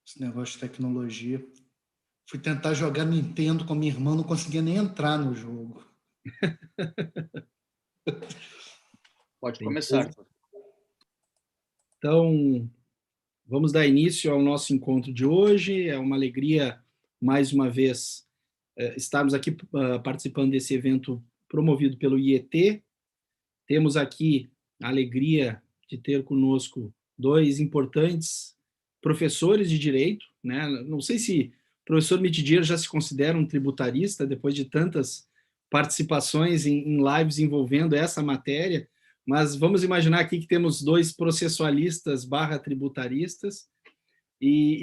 esse negócio de tecnologia. Fui tentar jogar Nintendo com minha irmã, não conseguia nem entrar no jogo. Pode começar, Beleza. Arthur. Então, vamos dar início ao nosso encontro de hoje. É uma alegria, mais uma vez, estarmos aqui participando desse evento promovido pelo IET. Temos aqui a alegria de ter conosco dois importantes professores de direito, né? Não sei se o professor Mitidier já se considera um tributarista, depois de tantas participações em lives envolvendo essa matéria, mas vamos imaginar aqui que temos dois processualistas barra tributaristas,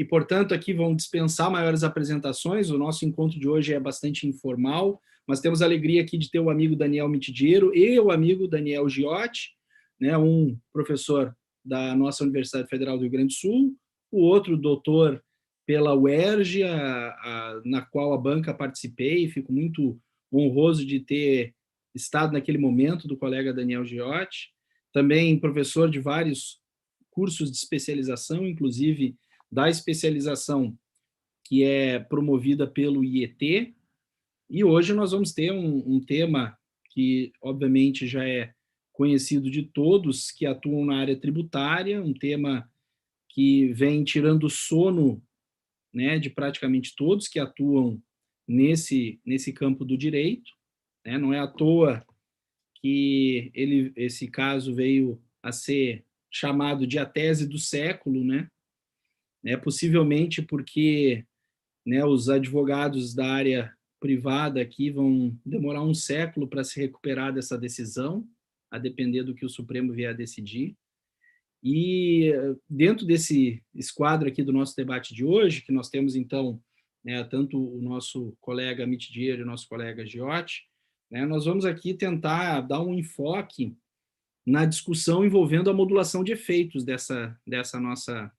portanto, aqui vão dispensar maiores apresentações. O nosso encontro de hoje é bastante informal, mas temos a alegria aqui de ter o amigo Daniel Mitidiero e o amigo Daniel Giotti, né, um professor da nossa Universidade Federal do Rio Grande do Sul, o outro doutor pela UERJ, na qual a banca participei, fico muito honroso de ter estado naquele momento do colega Daniel Giotti, também professor de vários cursos de especialização, inclusive da especialização que é promovida pelo IET, e hoje nós vamos ter um tema que, obviamente, já é conhecido de todos que atuam na área tributária, um tema que vem tirando o sono, né, de praticamente todos que atuam nesse campo do direito, né? Não é à toa que esse caso veio a ser chamado de a tese do século, né? Possivelmente porque, né, os advogados da área privada aqui vão demorar um século para se recuperar dessa decisão, a depender do que o Supremo vier a decidir. E dentro desse esquadro aqui do nosso debate de hoje, que nós temos, então, né, tanto o nosso colega Mitidier e o nosso colega Giotti, né, nós vamos aqui tentar dar um enfoque na discussão envolvendo a modulação de efeitos dessa nossa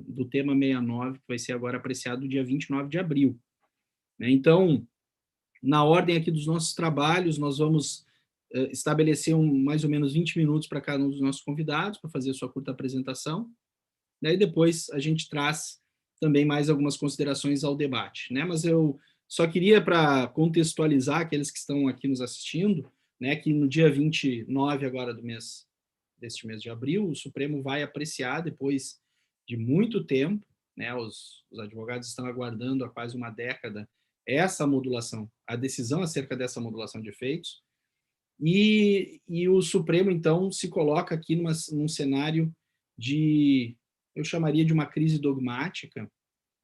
do tema 69, que vai ser agora apreciado no dia 29 de abril. Então, na ordem aqui dos nossos trabalhos, nós vamos estabelecer mais ou menos 20 minutos para cada um dos nossos convidados, para fazer a sua curta apresentação, né? E depois a gente traz também mais algumas considerações ao debate, né? Mas eu só queria, para contextualizar aqueles que estão aqui nos assistindo, né, que no dia 29 agora deste mês de abril, o Supremo vai apreciar, depois de muito tempo, né, os advogados estão aguardando há quase uma década essa modulação, a decisão acerca dessa modulação de efeitos, e o Supremo, então, se coloca aqui num cenário eu chamaria de uma crise dogmática,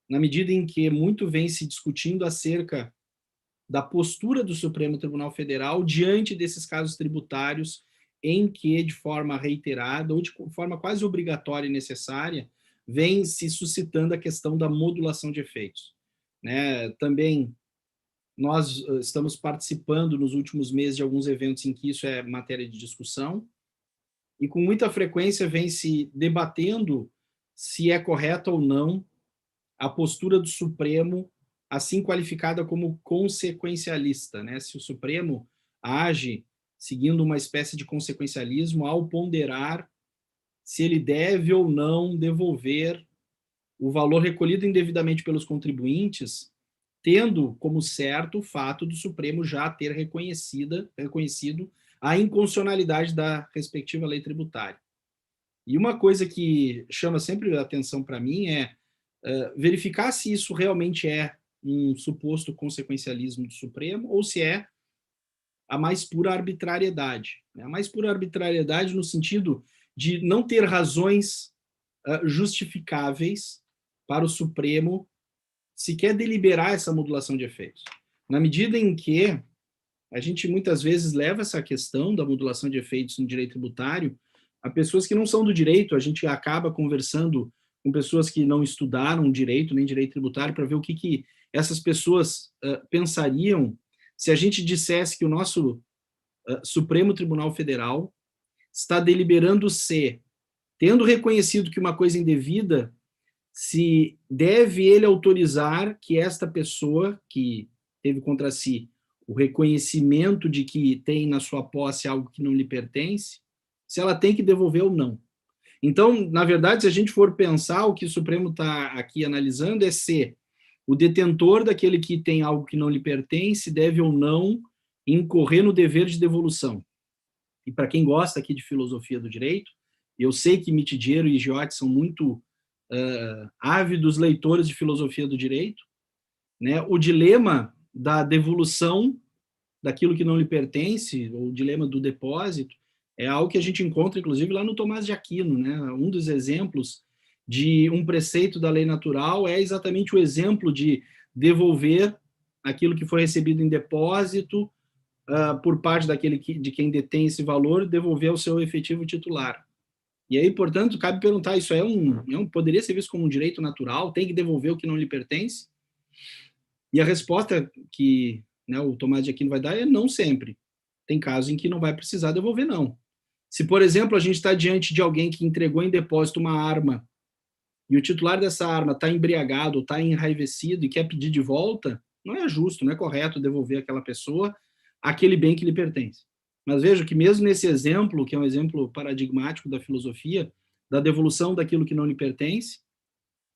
na medida em que muito vem se discutindo acerca da postura do Supremo Tribunal Federal diante desses casos tributários em que, de forma reiterada ou de forma quase obrigatória e necessária, vem se suscitando a questão da modulação de efeitos, né? Também nós estamos participando nos últimos meses de alguns eventos em que isso é matéria de discussão, e com muita frequência vem se debatendo se é correta ou não a postura do Supremo, assim qualificada como consequencialista, né? Se o Supremo age seguindo uma espécie de consequencialismo ao ponderar se ele deve ou não devolver o valor recolhido indevidamente pelos contribuintes, tendo como certo o fato do Supremo já ter reconhecido a inconstitucionalidade da respectiva lei tributária. E uma coisa que chama sempre a atenção para mim é verificar se isso realmente é um suposto consequencialismo do Supremo ou se é a mais pura arbitrariedade. A mais pura arbitrariedade no sentido de não ter razões justificáveis para o Supremo sequer deliberar essa modulação de efeitos. Na medida em que a gente muitas vezes leva essa questão da modulação de efeitos no direito tributário a pessoas que não são do direito, a gente acaba conversando com pessoas que não estudaram direito, nem direito tributário, para ver o que essas pessoas pensariam se a gente dissesse que o nosso Supremo Tribunal Federal está deliberando se, tendo reconhecido que uma coisa é indevida, se deve ele autorizar que esta pessoa que teve contra si o reconhecimento de que tem na sua posse algo que não lhe pertence, se ela tem que devolver ou não. Então, na verdade, se a gente for pensar, o que o Supremo está aqui analisando é se o detentor daquele que tem algo que não lhe pertence deve ou não incorrer no dever de devolução. E para quem gosta aqui de filosofia do direito, eu sei que Mitidiero e Giotti são muito ávidos leitores de filosofia do direito, né? O dilema da devolução daquilo que não lhe pertence, ou o dilema do depósito, é algo que a gente encontra, inclusive, lá no Tomás de Aquino, né? Um dos exemplos de um preceito da lei natural é exatamente o exemplo de devolver aquilo que foi recebido em depósito por parte de quem detém esse valor, devolver ao seu efetivo titular. E aí, portanto, cabe perguntar, isso poderia ser visto como um direito natural? Tem que devolver o que não lhe pertence? E a resposta que, né, o Tomás de Aquino vai dar é não sempre. Tem casos em que não vai precisar devolver, não. Se, por exemplo, a gente está diante de alguém que entregou em depósito uma arma e o titular dessa arma está embriagado, está enraivecido e quer pedir de volta, não é justo, não é correto devolver àquela pessoa aquele bem que lhe pertence. Mas vejo que mesmo nesse exemplo, que é um exemplo paradigmático da filosofia, da devolução daquilo que não lhe pertence,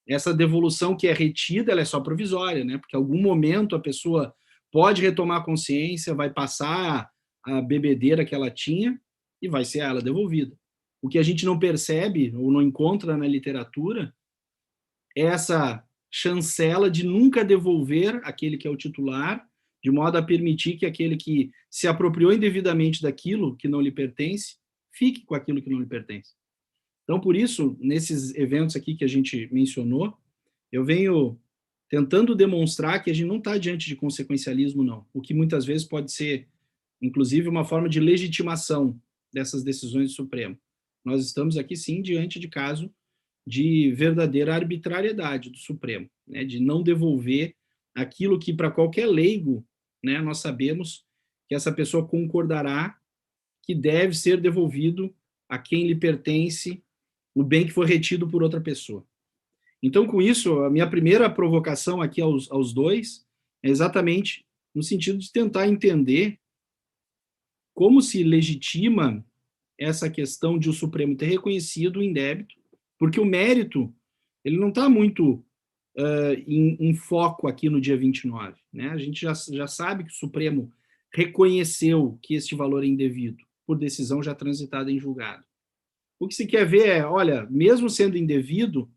essa devolução que é retida, ela é só provisória, né? Porque em algum momento a pessoa pode retomar a consciência, vai passar a bebedeira que ela tinha e vai ser a ela devolvida. O que a gente não percebe ou não encontra na literatura é essa chancela de nunca devolver aquele que é o titular, de modo a permitir que aquele que se apropriou indevidamente daquilo que não lhe pertence, fique com aquilo que não lhe pertence. Então, por isso, nesses eventos aqui que a gente mencionou, eu venho tentando demonstrar que a gente não está diante de consequencialismo, não. O que muitas vezes pode ser, inclusive, uma forma de legitimação dessas decisões do Supremo. Nós estamos aqui, sim, diante de caso de verdadeira arbitrariedade do Supremo, né, de não devolver aquilo que, para qualquer leigo, né, nós sabemos que essa pessoa concordará que deve ser devolvido a quem lhe pertence o bem que foi retido por outra pessoa. Então, com isso, a minha primeira provocação aqui aos dois é exatamente no sentido de tentar entender como se legitima essa questão de o Supremo ter reconhecido o indébito, porque o mérito ele não está muito em foco aqui no dia 29. Né? A gente já sabe que o Supremo reconheceu que este valor é indevido, por decisão já transitada em julgado. O que se quer ver é, olha, mesmo sendo indevido,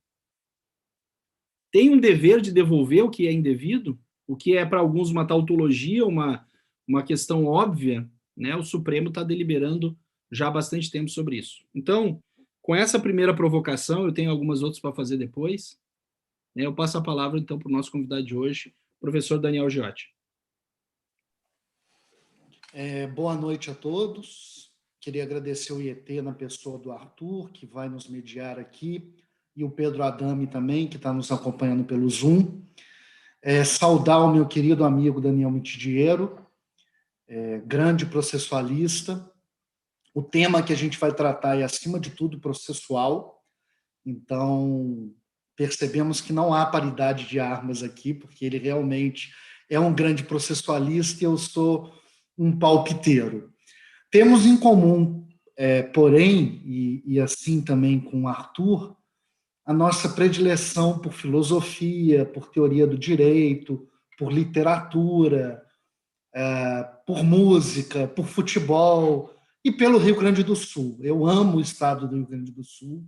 tem um dever de devolver o que é indevido, o que é para alguns uma tautologia, uma questão óbvia, né? O Supremo está deliberando já há bastante tempo sobre isso. Então, com essa primeira provocação, eu tenho algumas outras para fazer depois, né? Eu passo a palavra, então, para o nosso convidado de hoje, professor Daniel Giotti. Boa noite a todos. Queria agradecer o IET na pessoa do Arthur, que vai nos mediar aqui, e o Pedro Adame também, que está nos acompanhando pelo Zoom. Saudar o meu querido amigo Daniel Mitidiero, grande processualista. O tema que a gente vai tratar é, acima de tudo, processual. Então, percebemos que não há paridade de armas aqui, porque ele realmente é um grande processualista e eu sou um palpiteiro. Temos em comum, porém, e assim também com o Arthur, a nossa predileção por filosofia, por teoria do direito, por literatura, por música, por futebol e pelo Rio Grande do Sul. Eu amo o estado do Rio Grande do Sul.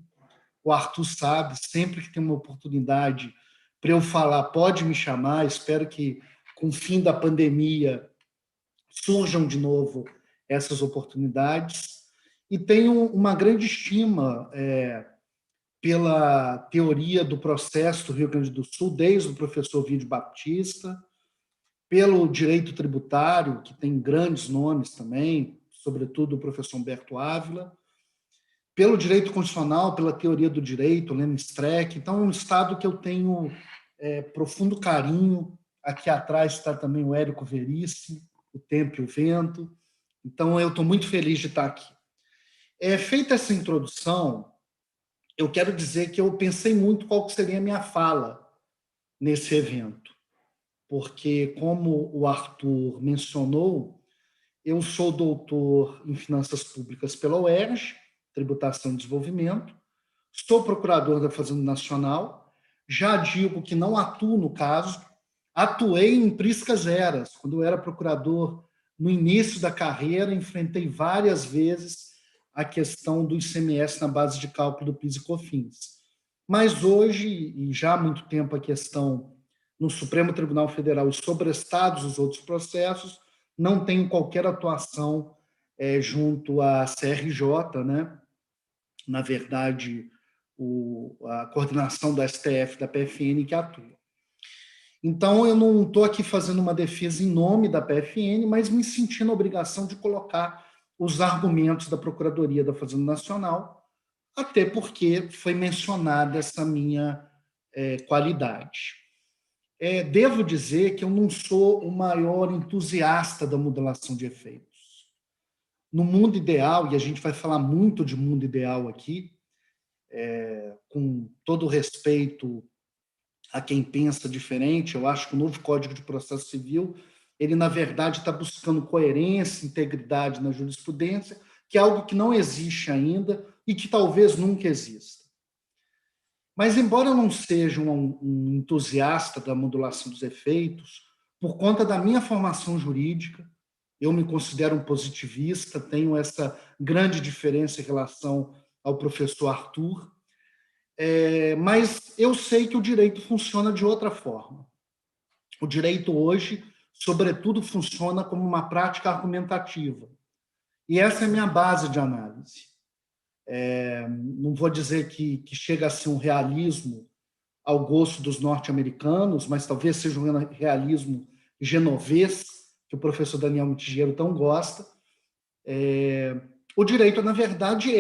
O Arthur sabe, sempre que tem uma oportunidade para eu falar, pode me chamar. Espero que, com o fim da pandemia, surjam de novo essas oportunidades. E tenho uma grande estima pela teoria do processo do Rio Grande do Sul, desde o professor Vídeo Baptista, pelo direito tributário, que tem grandes nomes também, sobretudo o professor Humberto Ávila, pelo direito constitucional, pela teoria do direito, Lênin Streck. Então, é um estado que eu tenho profundo carinho. Aqui atrás está também o Érico Veríssimo, o Tempo e o Vento. Então, eu estou muito feliz de estar aqui. Feita essa introdução, eu quero dizer que eu pensei muito qual seria a minha fala nesse evento, porque, como o Arthur mencionou, eu sou doutor em Finanças Públicas pela UERJ, Tributação e Desenvolvimento, sou procurador da Fazenda Nacional, já digo que não atuo no caso, atuei em priscas eras, quando eu era procurador no início da carreira, enfrentei várias vezes a questão do ICMS na base de cálculo do PIS e COFINS. Mas hoje, e já há muito tempo, a questão no Supremo Tribunal Federal e sobrestados os outros processos, não tenho qualquer atuação junto à CRJ, né? Na verdade, a coordenação do STF da PFN que atua. Então, eu não estou aqui fazendo uma defesa em nome da PFN, mas me sentindo a obrigação de colocar os argumentos da Procuradoria da Fazenda Nacional, até porque foi mencionada essa minha qualidade. Devo dizer que eu não sou o maior entusiasta da modulação de efeitos. No mundo ideal, e a gente vai falar muito de mundo ideal aqui, com todo o respeito a quem pensa diferente, eu acho que o novo Código de Processo Civil, ele, na verdade, está buscando coerência, integridade na jurisprudência, que é algo que não existe ainda e que talvez nunca exista. Mas, embora eu não seja um entusiasta da modulação dos efeitos, por conta da minha formação jurídica, eu me considero um positivista, tenho essa grande diferença em relação ao professor Arthur, mas eu sei que o direito funciona de outra forma. O direito hoje, sobretudo, funciona como uma prática argumentativa. E essa é a minha base de análise. Não vou dizer que chega a ser um realismo ao gosto dos norte-americanos, mas talvez seja um realismo genovês, que o professor Daniel Mitigiero tão gosta. O direito, na verdade,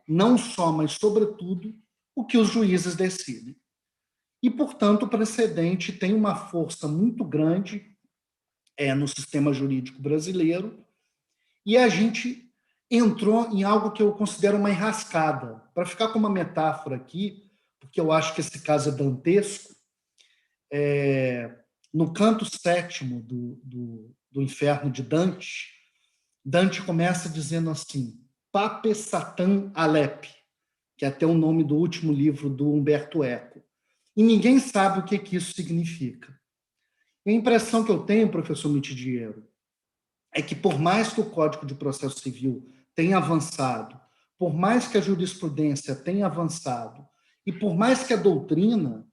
não só, mas sobretudo, o que os juízes decidem. E, portanto, o precedente tem uma força muito grande no sistema jurídico brasileiro, e a gente entrou em algo que eu considero uma enrascada. Para ficar com uma metáfora aqui, porque eu acho que esse caso é dantesco, no canto 7º do Inferno de Dante, Dante começa dizendo assim, Pape Satan Alep, que é até o nome do último livro do Umberto Eco. E ninguém sabe o que isso significa. E a impressão que eu tenho, professor Mitigiero, é que por mais que o Código de Processo Civil tenha avançado, por mais que a jurisprudência tenha avançado, e por mais que a doutrina,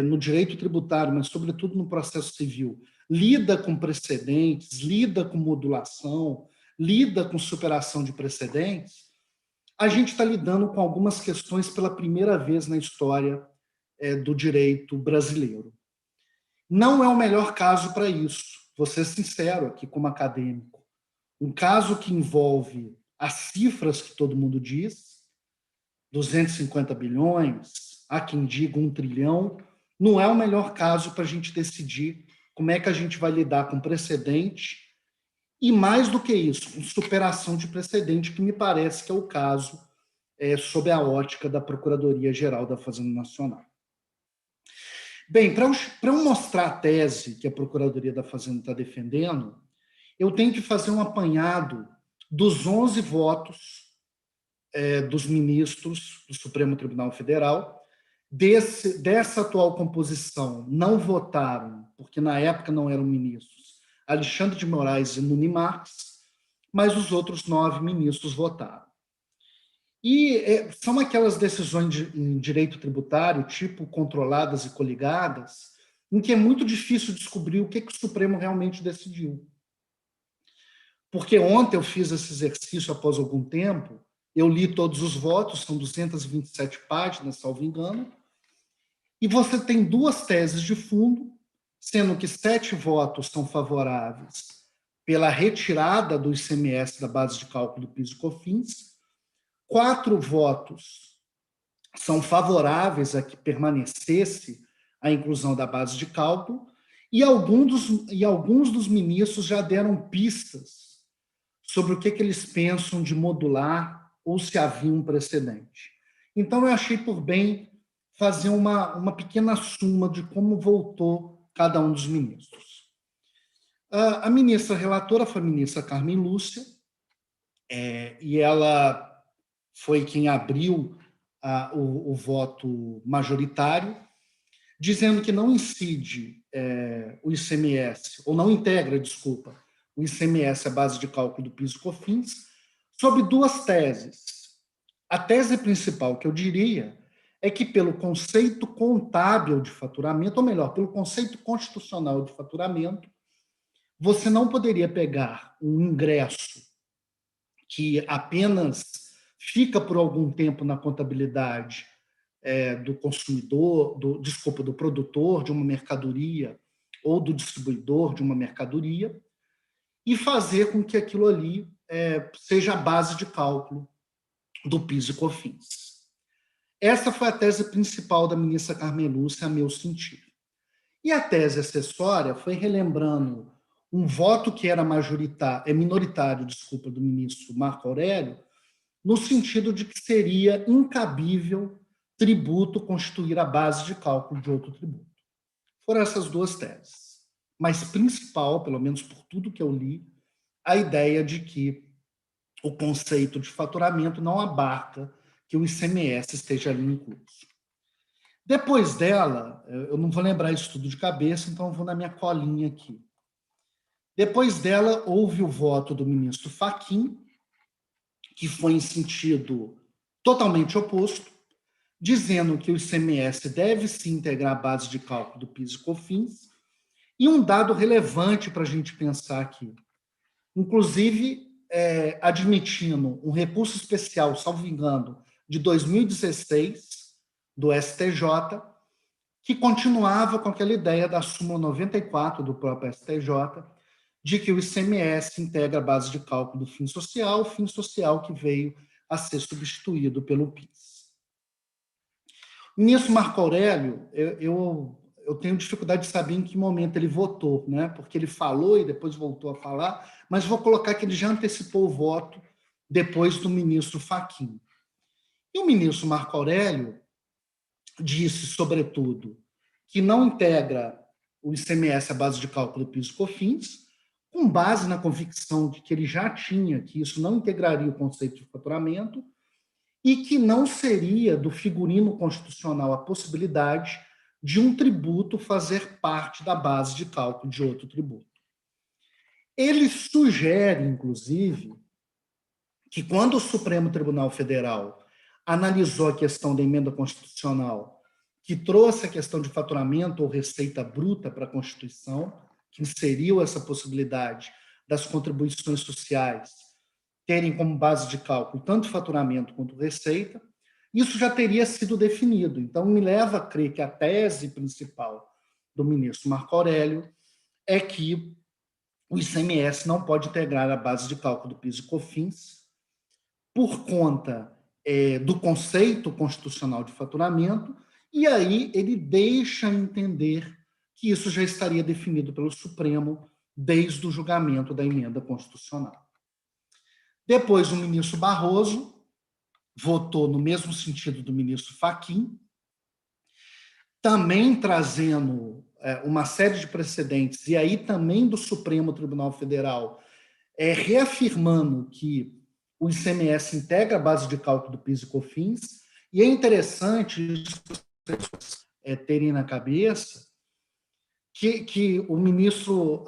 no direito tributário, mas sobretudo no processo civil, lida com precedentes, lida com modulação, lida com superação de precedentes, a gente está lidando com algumas questões pela primeira vez na história do direito brasileiro. Não é o melhor caso para isso, vou ser sincero aqui como acadêmico. Um caso que envolve as cifras que todo mundo diz, 250 bilhões, há quem diga 1 trilhão, não é o melhor caso para a gente decidir como é que a gente vai lidar com precedente e, mais do que isso, com superação de precedente, que me parece que é o caso sob a ótica da Procuradoria-Geral da Fazenda Nacional. Bem, para eu mostrar a tese que a Procuradoria da Fazenda está defendendo, eu tenho que fazer um apanhado dos 11 votos dos ministros do Supremo Tribunal Federal. Dessa atual composição, não votaram, porque na época não eram ministros, Alexandre de Moraes e Nunes Marques, mas os outros 9 ministros votaram. E são aquelas decisões em direito tributário, tipo controladas e coligadas, em que é muito difícil descobrir o que o Supremo realmente decidiu. Porque ontem eu fiz esse exercício após algum tempo, eu li todos os votos, são 227 páginas, salvo engano, e você tem 2 teses de fundo, sendo que 7 votos são favoráveis pela retirada do ICMS da base de cálculo do PIS e COFINS, 4 votos são favoráveis a que permanecesse a inclusão da base de cálculo, e alguns dos ministros já deram pistas sobre o que eles pensam de modular ou se havia um precedente. Então, eu achei por bem fazer uma pequena suma de como voltou cada um dos ministros. A ministra relatora foi a ministra Carmen Lúcia, e ela foi quem abriu o voto majoritário, dizendo que não incide o ICMS, ou não integra, desculpa, o ICMS à base de cálculo do PIS e COFINS, sob duas teses. A tese principal, que eu diria, é que pelo conceito contábil de faturamento, ou melhor, pelo conceito constitucional de faturamento, você não poderia pegar um ingresso que apenas fica por algum tempo na contabilidade do consumidor, do produtor de uma mercadoria ou do distribuidor de uma mercadoria e fazer com que aquilo ali seja a base de cálculo do PIS e COFINS. Essa foi a tese principal da ministra Carmen Lúcia, a meu sentir. E a tese acessória foi relembrando um voto que era minoritário, do ministro Marco Aurélio, no sentido de que seria incabível tributo constituir a base de cálculo de outro tributo. Foram essas duas teses. Mas principal, pelo menos por tudo que eu li, a ideia de que o conceito de faturamento não abarca que o ICMS esteja ali incluso. Depois dela, eu não vou lembrar isso tudo de cabeça, então eu vou na minha colinha aqui. Depois dela, houve o voto do ministro Fachin, que foi em sentido totalmente oposto, dizendo que o ICMS deve se integrar à base de cálculo do PIS e COFINS, e um dado relevante para a gente pensar aqui, inclusive admitindo um recurso especial, salvo engano, de 2016, do STJ, que continuava com aquela ideia da súmula 94 do próprio STJ, de que o ICMS integra a base de cálculo do fim social que veio a ser substituído pelo PIS. O ministro Marco Aurélio, eu tenho dificuldade de saber em que momento ele votou, né? Porque ele falou e depois voltou a falar, mas vou colocar que ele já antecipou o voto depois do ministro Fachin. E o ministro Marco Aurélio disse, sobretudo, que não integra o ICMS à base de cálculo do PIS e COFINS, com base na convicção de que ele já tinha que isso não integraria o conceito de faturamento e que não seria do figurino constitucional a possibilidade de um tributo fazer parte da base de cálculo de outro tributo. Ele sugere, inclusive, que quando o Supremo Tribunal Federal analisou a questão da emenda constitucional, que trouxe a questão de faturamento ou receita bruta para a Constituição, que inseriu essa possibilidade das contribuições sociais terem como base de cálculo tanto faturamento quanto receita, isso já teria sido definido. Então, me leva a crer que a tese principal do ministro Marco Aurélio é que o ICMS não pode integrar a base de cálculo do PIS e COFINS por conta do conceito constitucional de faturamento, e aí ele deixa entender que isso já estaria definido pelo Supremo desde o julgamento da emenda constitucional. Depois, o ministro Barroso votou no mesmo sentido do ministro Fachin, também trazendo uma série de precedentes, e aí também do Supremo Tribunal Federal, reafirmando que o ICMS integra a base de cálculo do PIS e COFINS, e é interessante terem na cabeça que o ministro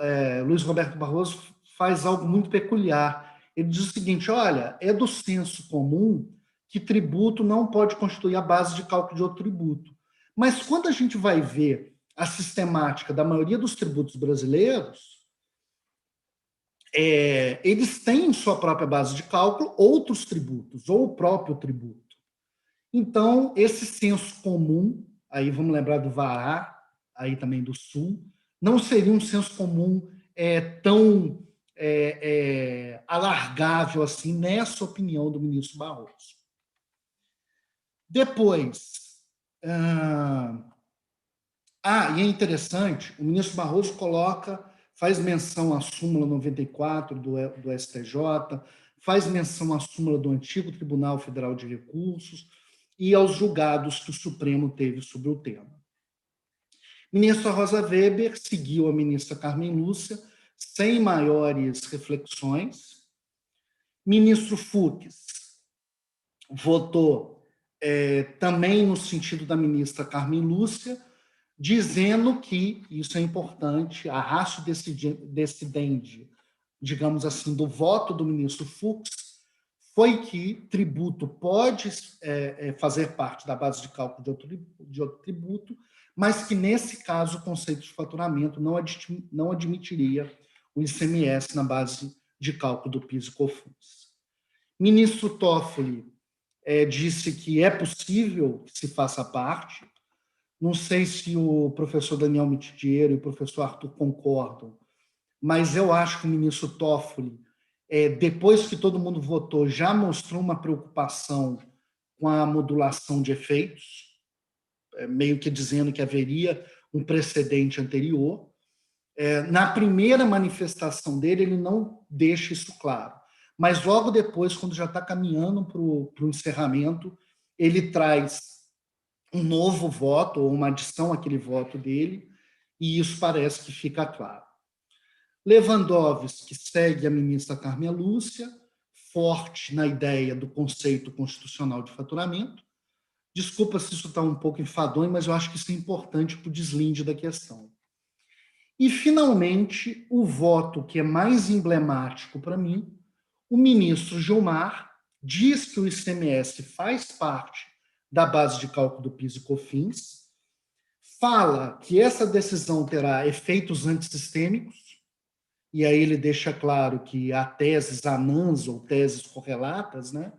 Luiz Roberto Barroso faz algo muito peculiar. Ele diz o seguinte: olha, é do senso comum que tributo não pode constituir a base de cálculo de outro tributo. Mas quando a gente vai ver a sistemática da maioria dos tributos brasileiros, eles têm em sua própria base de cálculo outros tributos, ou o próprio tributo. Então, esse senso comum, aí vamos lembrar do Vará, aí também do Sul, não seria um senso comum tão alargável assim, nessa opinião do ministro Barroso. Depois, e é interessante, o ministro Barroso faz menção à súmula 94 do STJ, faz menção à súmula do antigo Tribunal Federal de Recursos e aos julgados que o Supremo teve sobre o tema. Ministra Rosa Weber seguiu a ministra Carmen Lúcia, sem maiores reflexões. Ministro Fux votou também no sentido da ministra Carmen Lúcia, dizendo que, isso é importante, a ratio decidendi, digamos assim, do voto do ministro Fux, foi que tributo pode fazer parte da base de cálculo de outro tributo, mas que, nesse caso, o conceito de faturamento não admitiria o ICMS na base de cálculo do PIS e COFINS. Ministro Toffoli disse que é possível que se faça parte. Não sei se o professor Daniel Mitidiero e o professor Arthur concordam, mas eu acho que o ministro Toffoli, depois que todo mundo votou, já mostrou uma preocupação com a modulação de efeitos, meio que dizendo que haveria um precedente anterior. Na primeira manifestação dele, ele não deixa isso claro, mas logo depois, quando já está caminhando para o encerramento, ele traz um novo voto, ou uma adição àquele voto dele, e isso parece que fica claro. Lewandowski segue a ministra Carmen Lúcia, forte na ideia do conceito constitucional de faturamento. Desculpa se isso está um pouco enfadonho, mas eu acho que isso é importante para o deslinde da questão. E, finalmente, o voto que é mais emblemático para mim, o ministro Gilmar diz que o ICMS faz parte da base de cálculo do PIS e COFINS, fala que essa decisão terá efeitos antissistêmicos, e aí ele deixa claro que há teses anãs ou teses correlatas, né?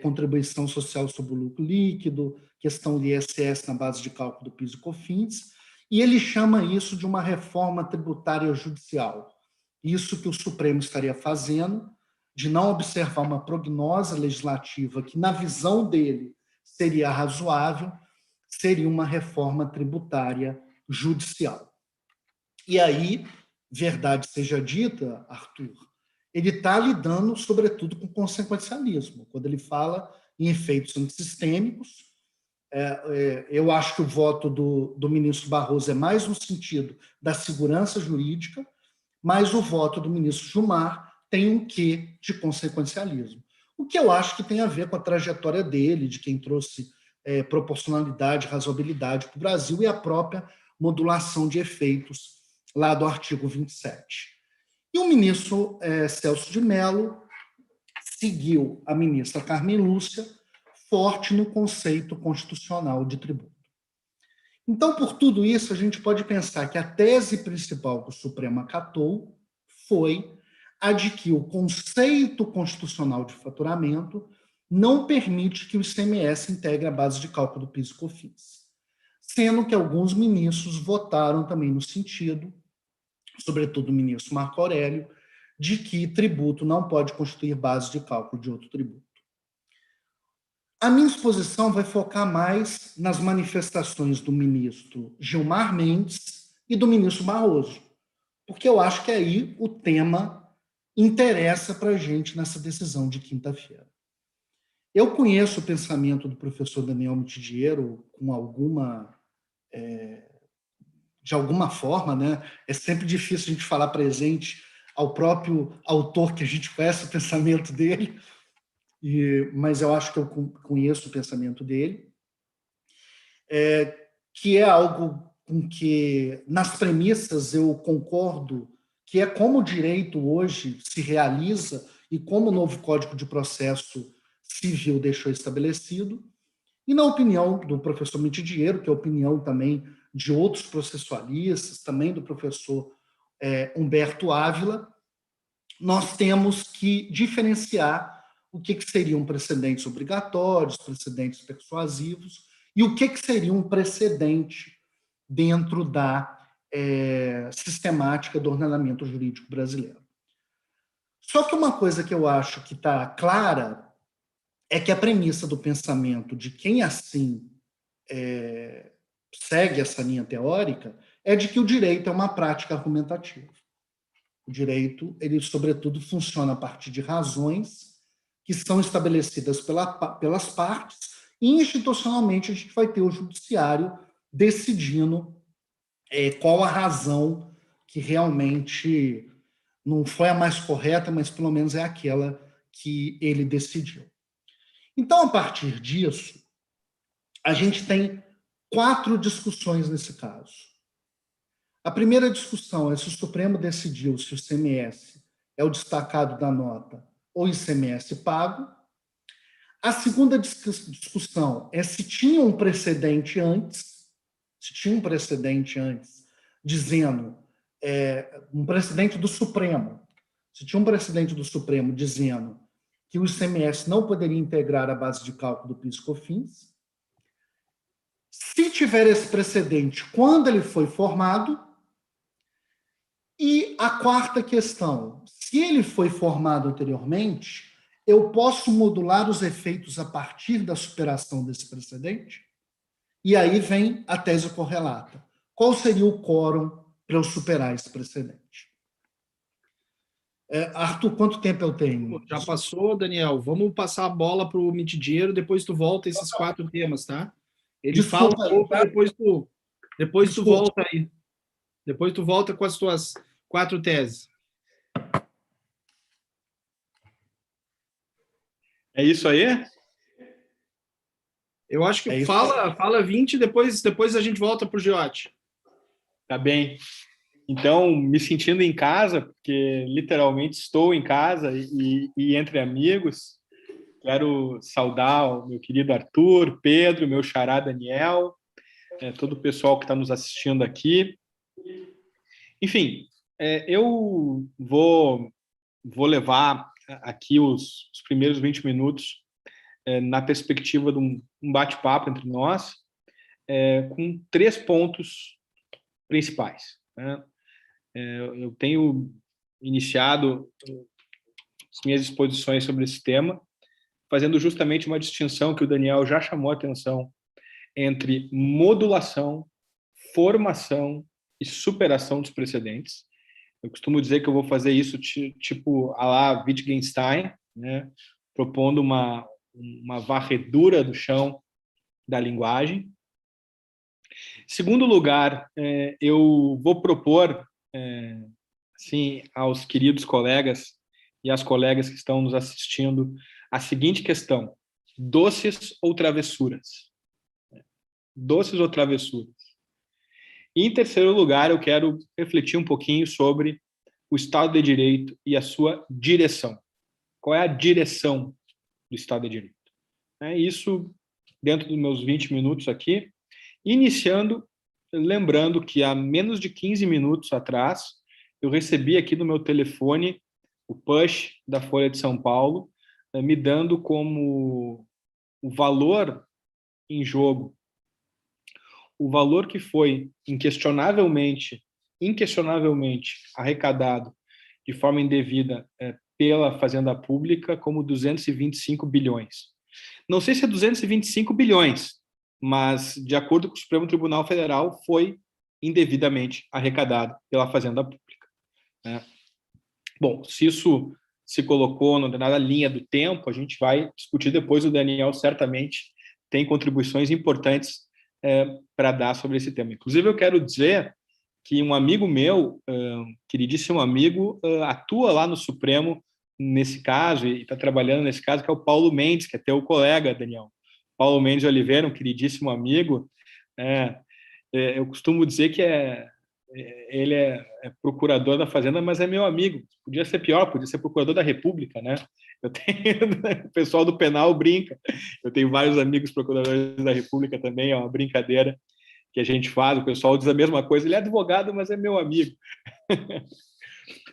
Contribuição social sobre o lucro líquido, questão de ISS na base de cálculo do PIS e COFINS, e ele chama isso de uma reforma tributária judicial. Isso que o Supremo estaria fazendo, de não observar uma prognose legislativa que, na visão dele, seria razoável, seria uma reforma tributária judicial. E aí, verdade seja dita, Arthur, ele está lidando, sobretudo, com consequencialismo. Quando ele fala em efeitos antissistêmicos, eu acho que o voto do ministro Barroso é mais no sentido da segurança jurídica, mas o voto do ministro Gilmar tem um quê de consequencialismo. O que eu acho que tem a ver com a trajetória dele, de quem trouxe proporcionalidade, razoabilidade para o Brasil e a própria modulação de efeitos lá do artigo 27. E o ministro Celso de Mello seguiu a ministra Carmen Lúcia, forte no conceito constitucional de tributo. Então, por tudo isso, a gente pode pensar que a tese principal que o Supremo acatou foi a de que o conceito constitucional de faturamento não permite que o ICMS integre a base de cálculo do PIS e COFINS, sendo que alguns ministros votaram também no sentido, sobretudo o ministro Marco Aurélio, de que tributo não pode constituir base de cálculo de outro tributo. A minha exposição vai focar mais nas manifestações do ministro Gilmar Mendes e do ministro Barroso, porque eu acho que aí o tema interessa para a gente nessa decisão de quinta-feira. Eu conheço o pensamento do professor Daniel Mitidiero com de alguma forma, né? É sempre difícil a gente falar presente ao próprio autor que a gente conhece o pensamento dele, mas eu acho que eu conheço o pensamento dele, que é algo com que, nas premissas, eu concordo, que é como o direito hoje se realiza e como o novo Código de Processo Civil deixou estabelecido, e na opinião do professor Mitidiero, que é a opinião também de outros processualistas, também do professor Humberto Ávila, nós temos que diferenciar o que seriam precedentes obrigatórios, precedentes persuasivos, e o que seria um precedente dentro da sistemática do ordenamento jurídico brasileiro. Só que uma coisa que eu acho que está clara é que a premissa do pensamento de quem assim segue essa linha teórica é de que o direito é uma prática argumentativa. O direito, ele sobretudo funciona a partir de razões que são estabelecidas pelas partes e institucionalmente a gente vai ter o judiciário decidindo qual a razão que realmente não foi a mais correta, mas pelo menos é aquela que ele decidiu. Então, a partir disso, a gente tem 4 discussões nesse caso. A primeira discussão é se o Supremo decidiu se o ICMS é o destacado da nota ou ICMS pago. A segunda discussão é se tinha um precedente antes, dizendo, um precedente do Supremo, se tinha um precedente do Supremo dizendo que o ICMS não poderia integrar a base de cálculo do PIS/COFINS. Se tiver esse precedente, quando ele foi formado. E a quarta questão, se ele foi formado anteriormente, eu posso modular os efeitos a partir da superação desse precedente? E aí vem a tese correlata. Qual seria o quórum para eu superar esse precedente? Arthur, quanto tempo eu tenho? Já passou, Daniel. Vamos passar a bola para o Mitidiero, depois tu volta a esses 4 temas, tá? Ele Desculpa fala um pouco, tá? depois tu volta aí. Depois tu volta com as tuas 4 teses. É isso aí? Eu acho que fala 20, depois a gente volta para o Giotti. Tá bem. Então, me sentindo em casa, porque literalmente estou em casa e entre amigos, quero saudar o meu querido Arthur, Pedro, meu xará Daniel, todo o pessoal que está nos assistindo aqui. Enfim, eu vou levar aqui os primeiros 20 minutos na perspectiva de um bate-papo entre nós, com 3 pontos principais. Né? Eu tenho iniciado as minhas exposições sobre esse tema, fazendo justamente uma distinção que o Daniel já chamou a atenção entre modulação, formação e superação dos precedentes. Eu costumo dizer que eu vou fazer isso tipo a la Wittgenstein, né? Propondo uma varredura do chão da linguagem. Em segundo lugar, eu vou propor assim, aos queridos colegas e às colegas que estão nos assistindo a seguinte questão: doces ou travessuras? Doces ou travessuras? E, em terceiro lugar, eu quero refletir um pouquinho sobre o Estado de Direito e a sua direção. Qual é a direção do Estado de Direito? Isso dentro dos meus 20 minutos aqui, iniciando, lembrando que há menos de 15 minutos atrás, eu recebi aqui no meu telefone o push da Folha de São Paulo, me dando como o valor em jogo, o valor que foi inquestionavelmente arrecadado de forma indevida pela Fazenda Pública como 225 bilhões. Não sei se é 225 bilhões, mas, de acordo com o Supremo Tribunal Federal, foi indevidamente arrecadado pela Fazenda Pública. Bom, se isso se colocou na linha do tempo, a gente vai discutir depois. O Daniel certamente tem contribuições importantes para dar sobre esse tema. Inclusive, eu quero dizer que um amigo meu, queridíssimo amigo, atua lá no Supremo nesse caso e está trabalhando nesse caso, que é o Paulo Mendes, que é teu colega, Daniel. Paulo Mendes de Oliveira, um queridíssimo amigo. Eu costumo dizer que ele é procurador da Fazenda, mas é meu amigo. Podia ser pior, podia ser procurador da República, né? O pessoal do penal brinca. Eu tenho vários amigos procuradores da República também, é uma brincadeira que a gente faz. O pessoal diz a mesma coisa. Ele é advogado, mas é meu amigo.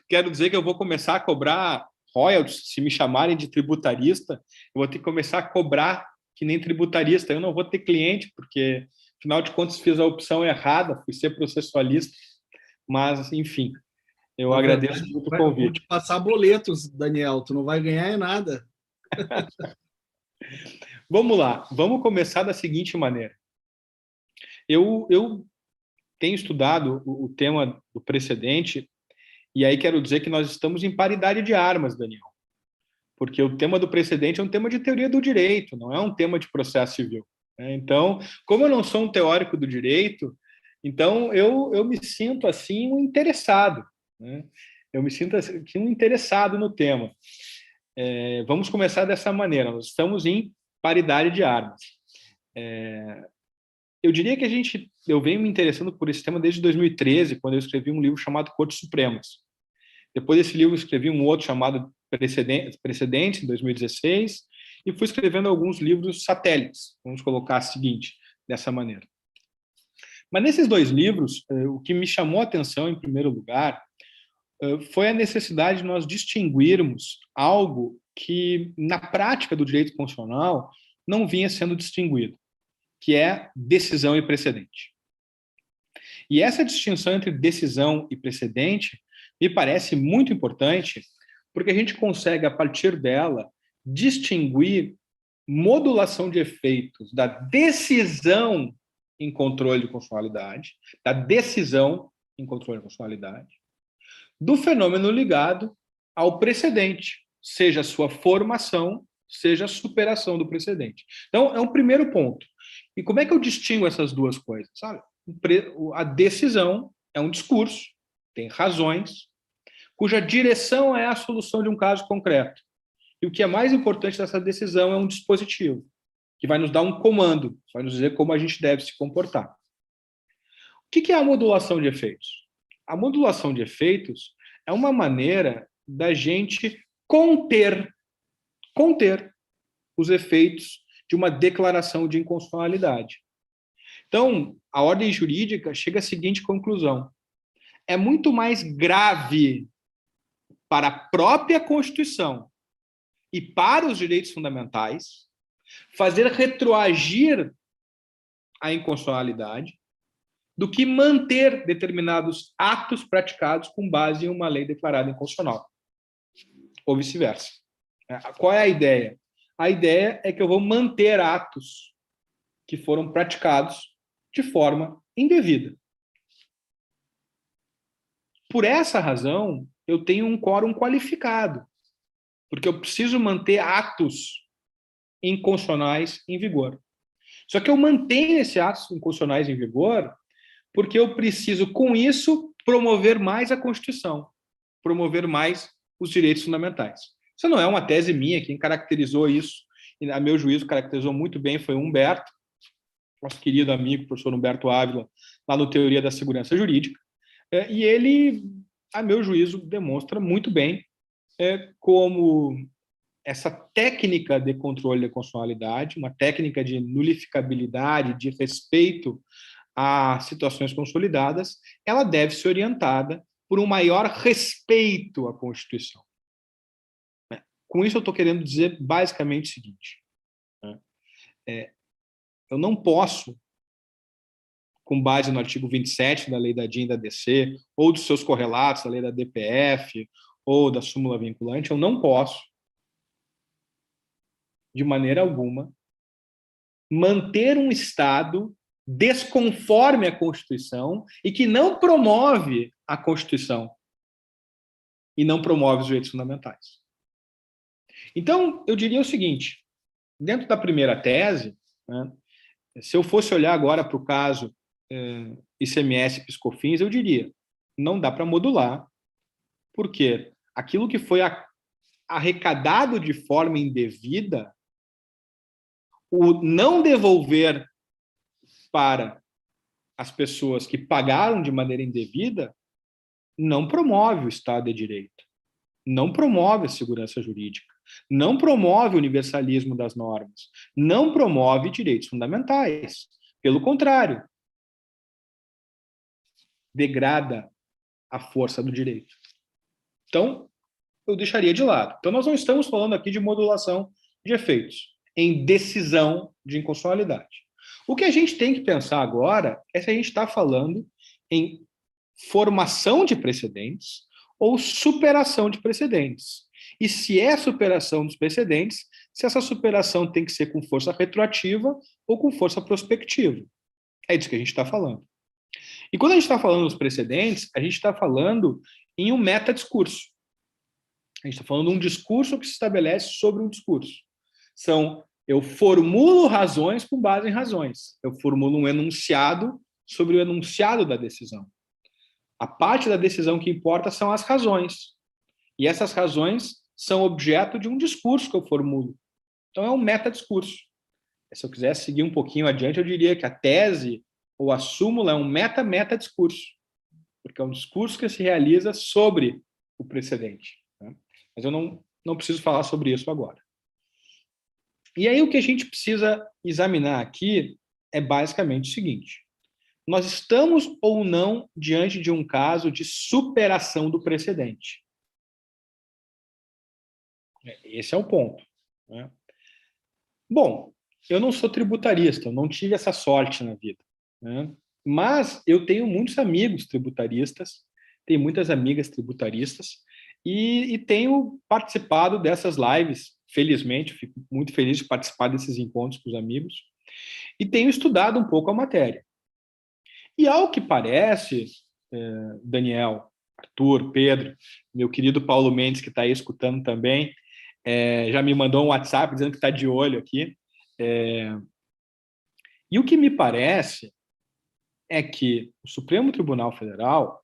Quero dizer que eu vou começar a cobrar royalties. Se me chamarem de tributarista, eu vou ter que começar a cobrar que nem tributarista. Eu não vou ter cliente, porque, afinal de contas, fiz a opção errada, fui ser processualista. Mas, enfim, eu agradeço muito o convite. Vou te passar boletos, Daniel, tu não vai ganhar nada. Vamos lá, vamos começar da seguinte maneira. Eu tenho estudado o tema do precedente, e aí quero dizer que nós estamos em paridade de armas, Daniel. Porque o tema do precedente é um tema de teoria do direito, não é um tema de processo civil. Então, como eu não sou um teórico do direito, então eu me sinto assim um interessado. Eu me sinto assim, um interessado no tema. Vamos começar dessa maneira. Nós estamos em paridade de armas. Eu diria que eu venho me interessando por esse tema desde 2013, quando eu escrevi um livro chamado Cortes Supremas. Depois desse livro, eu escrevi um outro chamado Precedentes, em 2016, e fui escrevendo alguns livros satélites, vamos colocar o seguinte, dessa maneira. Mas nesses 2 livros, o que me chamou a atenção, em primeiro lugar, foi a necessidade de nós distinguirmos algo que, na prática do direito constitucional, não vinha sendo distinguido, que é decisão e precedente. E essa distinção entre decisão e precedente me parece muito importante, porque a gente consegue, a partir dela, distinguir modulação de efeitos da decisão em controle de constitucionalidade, do fenômeno ligado ao precedente, seja a sua formação, seja a superação do precedente. Então, é um primeiro ponto. E como é que eu distingo essas duas coisas? Sabe? A decisão é um discurso, tem razões, cuja direção é a solução de um caso concreto. E o que é mais importante dessa decisão é um dispositivo, que vai nos dar um comando, vai nos dizer como a gente deve se comportar. O que é a modulação de efeitos? A modulação de efeitos é uma maneira da gente conter os efeitos de uma declaração de inconstitucionalidade. Então, a ordem jurídica chega à seguinte conclusão: é muito mais grave para a própria Constituição e para os direitos fundamentais fazer retroagir a inconstitucionalidade do que manter determinados atos praticados com base em uma lei declarada inconstitucional, ou vice-versa. Qual é a ideia? A ideia é que eu vou manter atos que foram praticados de forma indevida. Por essa razão, eu tenho um quórum qualificado, porque eu preciso manter atos inconstitucionais em vigor. Só que eu mantenho esses atos inconstitucionais em vigor porque eu preciso, com isso, promover mais a Constituição, promover mais os direitos fundamentais. Isso não é uma tese minha, quem caracterizou isso, e a meu juízo caracterizou muito bem, foi o Humberto, nosso querido amigo, professor Humberto Ávila, lá no Teoria da Segurança Jurídica, e ele, a meu juízo, demonstra muito bem como essa técnica de controle da constitucionalidade, uma técnica de nulificabilidade, de respeito a situações consolidadas, ela deve ser orientada por um maior respeito à Constituição. Com isso, eu estou querendo dizer basicamente o seguinte: eu não posso, com base no artigo 27 da lei da DIN e da DC, ou dos seus correlatos, da lei da DPF, ou da súmula vinculante, eu não posso, de maneira alguma, manter um Estado desconforme a Constituição e que não promove a Constituição e não promove os direitos fundamentais. Então, eu diria o seguinte: dentro da primeira tese, se eu fosse olhar agora para o caso ICMS e PiscoFins, eu diria, não dá para modular, porque aquilo que foi arrecadado de forma indevida, o não devolver para as pessoas que pagaram de maneira indevida não promove o Estado de Direito, não promove a segurança jurídica, não promove o universalismo das normas, não promove direitos fundamentais. Pelo contrário, degrada a força do direito. Então, eu deixaria de lado. Então, nós não estamos falando aqui de modulação de efeitos em decisão de inconstitucionalidade. O que a gente tem que pensar agora é se a gente está falando em formação de precedentes ou superação de precedentes. E se é superação dos precedentes, se essa superação tem que ser com força retroativa ou com força prospectiva. É disso que a gente está falando. E quando a gente está falando dos precedentes, a gente está falando em um metadiscurso. A gente está falando de um discurso que se estabelece sobre um discurso. Eu formulo razões com base em razões. Eu formulo um enunciado sobre o enunciado da decisão. A parte da decisão que importa são as razões. E essas razões são objeto de um discurso que eu formulo. Então, é um metadiscurso. se eu quisesse seguir um pouquinho adiante, eu diria que a tese ou a súmula é um meta-discurso, porque é um discurso que se realiza sobre o precedente, né? Mas eu não preciso falar sobre isso agora. E aí o que a gente precisa examinar aqui é basicamente o seguinte: nós estamos ou não diante de um caso de superação do precedente? Esse é o ponto, né? Bom, eu não sou tributarista, eu não tive essa sorte na vida, né? Mas eu tenho muitos amigos tributaristas, tenho muitas amigas tributaristas e tenho participado dessas lives, felizmente, fico muito feliz de participar desses encontros com os amigos, e tenho estudado um pouco a matéria. E ao que parece, Daniel, Arthur, Pedro, meu querido Paulo Mendes, que está aí escutando também, já me mandou um WhatsApp dizendo que está de olho aqui. E o que me parece é que o Supremo Tribunal Federal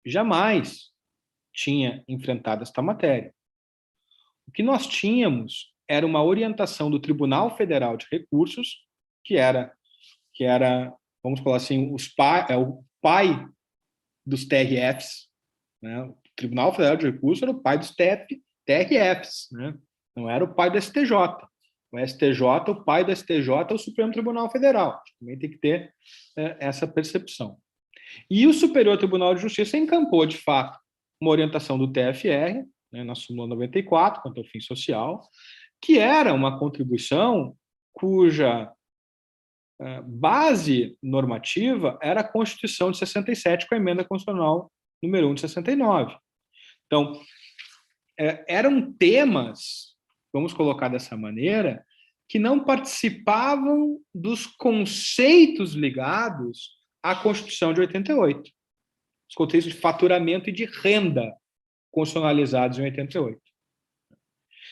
jamais tinha enfrentado esta matéria. O que nós tínhamos era uma orientação do Tribunal Federal de Recursos, que era vamos falar assim, o pai dos TRFs, né? O Tribunal Federal de Recursos era o pai dos TRFs, né? Não era o pai do STJ. O STJ, o pai do STJ é o Supremo Tribunal Federal. Também tem que ter essa percepção. E o Superior Tribunal de Justiça encampou, de fato, uma orientação do TFR, né, na súmula 94, quanto ao fim social, que era uma contribuição cuja base normativa era a Constituição de 67, com a emenda constitucional número 1 de 69. Então, eram temas, vamos colocar dessa maneira, que não participavam dos conceitos ligados à Constituição de 88. Os conceitos de faturamento e de renda constitucionalizados em 88.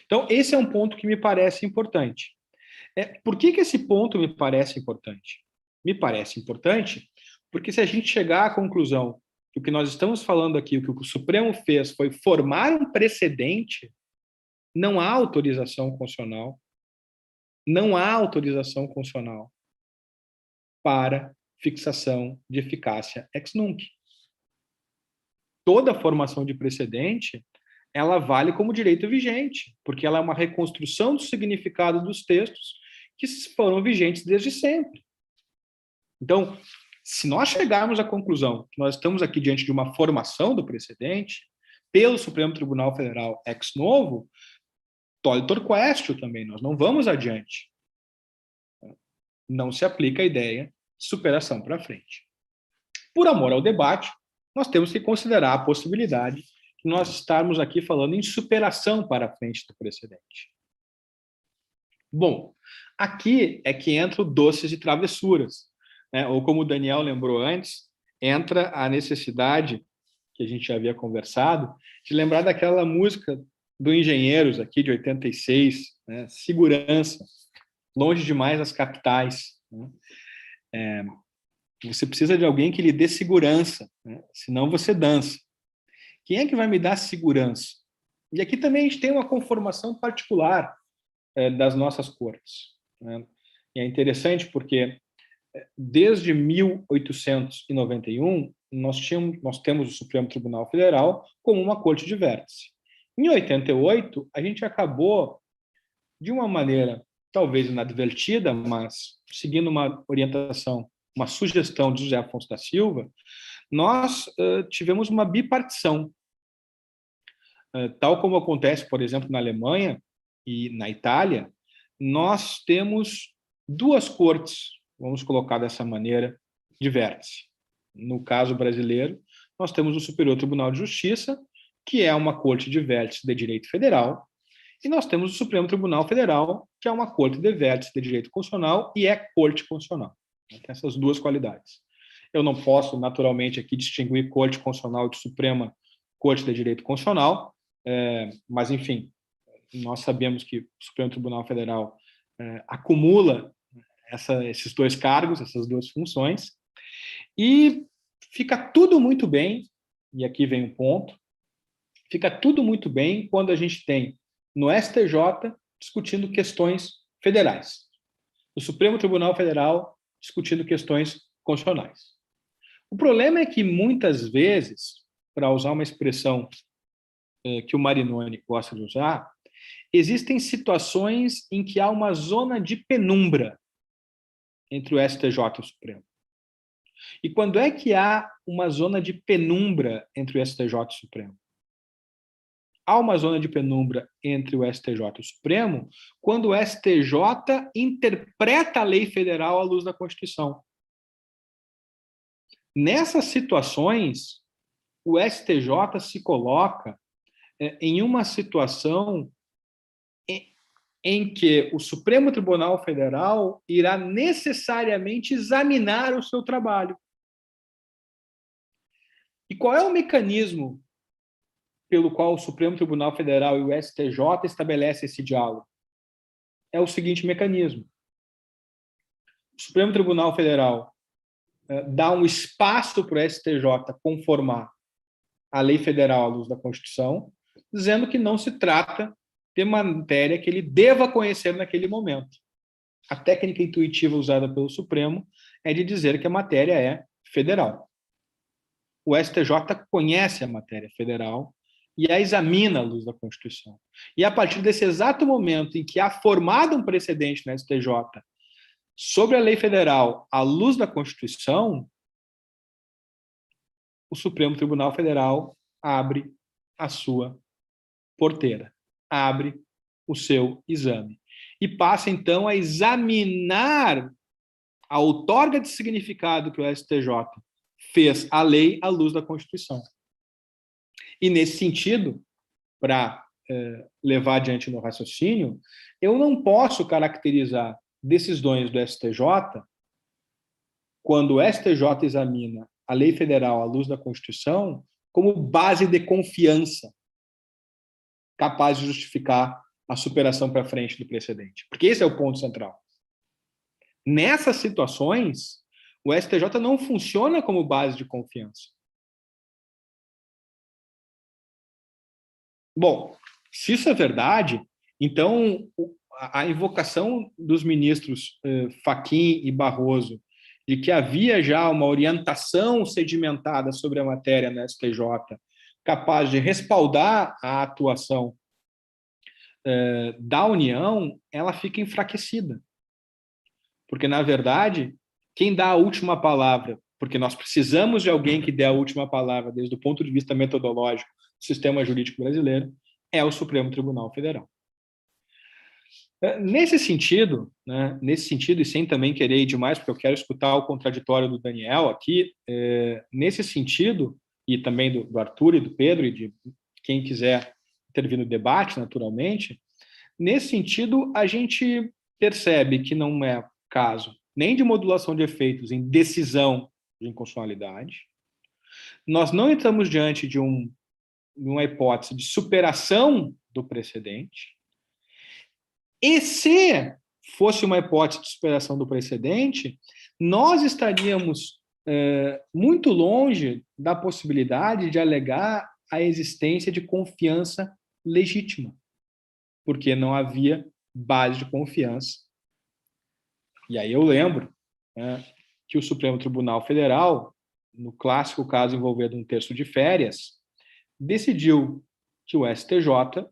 Então, esse é um ponto que me parece importante. Por que esse ponto me parece importante? Me parece importante porque se a gente chegar à conclusão que o que nós estamos falando aqui, o que o Supremo fez foi formar um precedente, não há autorização constitucional, para fixação de eficácia ex nunc. Toda formação de precedente, ela vale como direito vigente, porque ela é uma reconstrução do significado dos textos que foram vigentes desde sempre. Então, se nós chegarmos à conclusão que nós estamos aqui diante de uma formação do precedente, pelo Supremo Tribunal Federal ex novo, tolitor quaestio também, nós não vamos adiante. Não se aplica a ideia de superação para frente. Por amor ao debate, nós temos que considerar a possibilidade de nós estarmos aqui falando em superação para frente do precedente. Bom, aqui é que entra o doces e travessuras, né? Ou como o Daniel lembrou antes, entra a necessidade, que a gente já havia conversado, de lembrar daquela música do Engenheiros, aqui de 86, né? Segurança, longe demais das capitais, né? Você precisa de alguém que lhe dê segurança, né? Senão você dança. Quem é que vai me dar segurança? E aqui também a gente tem uma conformação particular das nossas cortes, né? E é interessante porque desde 1891 nós temos o Supremo Tribunal Federal como uma corte de vértice. Em 88 a gente acabou de uma maneira talvez inadvertida, mas seguindo uma orientação, uma sugestão de José Afonso da Silva, nós tivemos uma bipartição. Tal como acontece, por exemplo, na Alemanha e na Itália, nós temos duas cortes, vamos colocar dessa maneira, de vértice. No caso brasileiro, nós temos o Superior Tribunal de Justiça, que é uma corte de vértice de direito federal, e nós temos o Supremo Tribunal Federal, que é uma corte de vértice de direito constitucional e é corte constitucional. Tem essas duas qualidades. Eu não posso, naturalmente, aqui distinguir corte constitucional de Suprema Corte de Direito Constitucional, mas, enfim, nós sabemos que o Supremo Tribunal Federal acumula esses dois cargos, essas duas funções, e fica tudo muito bem, e aqui vem o ponto, fica tudo muito bem quando a gente tem no STJ discutindo questões federais. o Supremo Tribunal Federal discutindo questões constitucionais. O problema é que, muitas vezes, para usar uma expressão que o Marinoni gosta de usar, existem situações em que há uma zona de penumbra entre o STJ e o Supremo. E quando é que há uma zona de penumbra entre o STJ e o Supremo? Há uma zona de penumbra entre o STJ e o Supremo quando o STJ interpreta a lei federal à luz da Constituição. Nessas situações, o STJ se coloca em uma situação em que o Supremo Tribunal Federal irá necessariamente examinar o seu trabalho. E qual é o mecanismo pelo qual o Supremo Tribunal Federal e o STJ estabelecem esse diálogo? É o seguinte mecanismo. O Supremo Tribunal Federal dá um espaço para o STJ conformar a lei federal à luz da Constituição, dizendo que não se trata de matéria que ele deva conhecer naquele momento. A técnica intuitiva usada pelo Supremo é de dizer que a matéria é federal. O STJ conhece a matéria federal e a examina à luz da Constituição. E a partir desse exato momento em que há formado um precedente na STJ sobre a lei federal à luz da Constituição, o Supremo Tribunal Federal abre a sua porteira, abre o seu exame e passa, então, a examinar a outorga de significado que o STJ fez à lei à luz da Constituição. E, nesse sentido, para levar adiante no raciocínio, eu não posso caracterizar decisões do STJ quando o STJ examina a lei federal à luz da Constituição como base de confiança capaz de justificar a superação para frente do precedente. Porque esse é o ponto central. Nessas situações, o STJ não funciona como base de confiança. Bom, se isso é verdade, então a invocação dos ministros Fachin e Barroso de que havia já uma orientação sedimentada sobre a matéria na STJ, capaz de respaldar a atuação da União, ela fica enfraquecida. Porque, na verdade, quem dá a última palavra, porque nós precisamos de alguém que dê a última palavra desde o ponto de vista metodológico do sistema jurídico brasileiro, é o Supremo Tribunal Federal. Nesse sentido, e sem também querer ir demais, porque eu quero escutar o contraditório do Daniel aqui, nesse sentido, e também do Arthur e do Pedro, e de quem quiser intervir no debate, naturalmente, nesse sentido, a gente percebe que não é caso nem de modulação de efeitos em decisão de inconstitucionalidade. Nós não estamos diante de uma hipótese de superação do precedente. E se fosse uma hipótese de superação do precedente, nós estaríamos muito longe da possibilidade de alegar a existência de confiança legítima, porque não havia base de confiança. E aí eu lembro que o Supremo Tribunal Federal, no clássico caso envolvendo um terço de férias, decidiu que o STJ,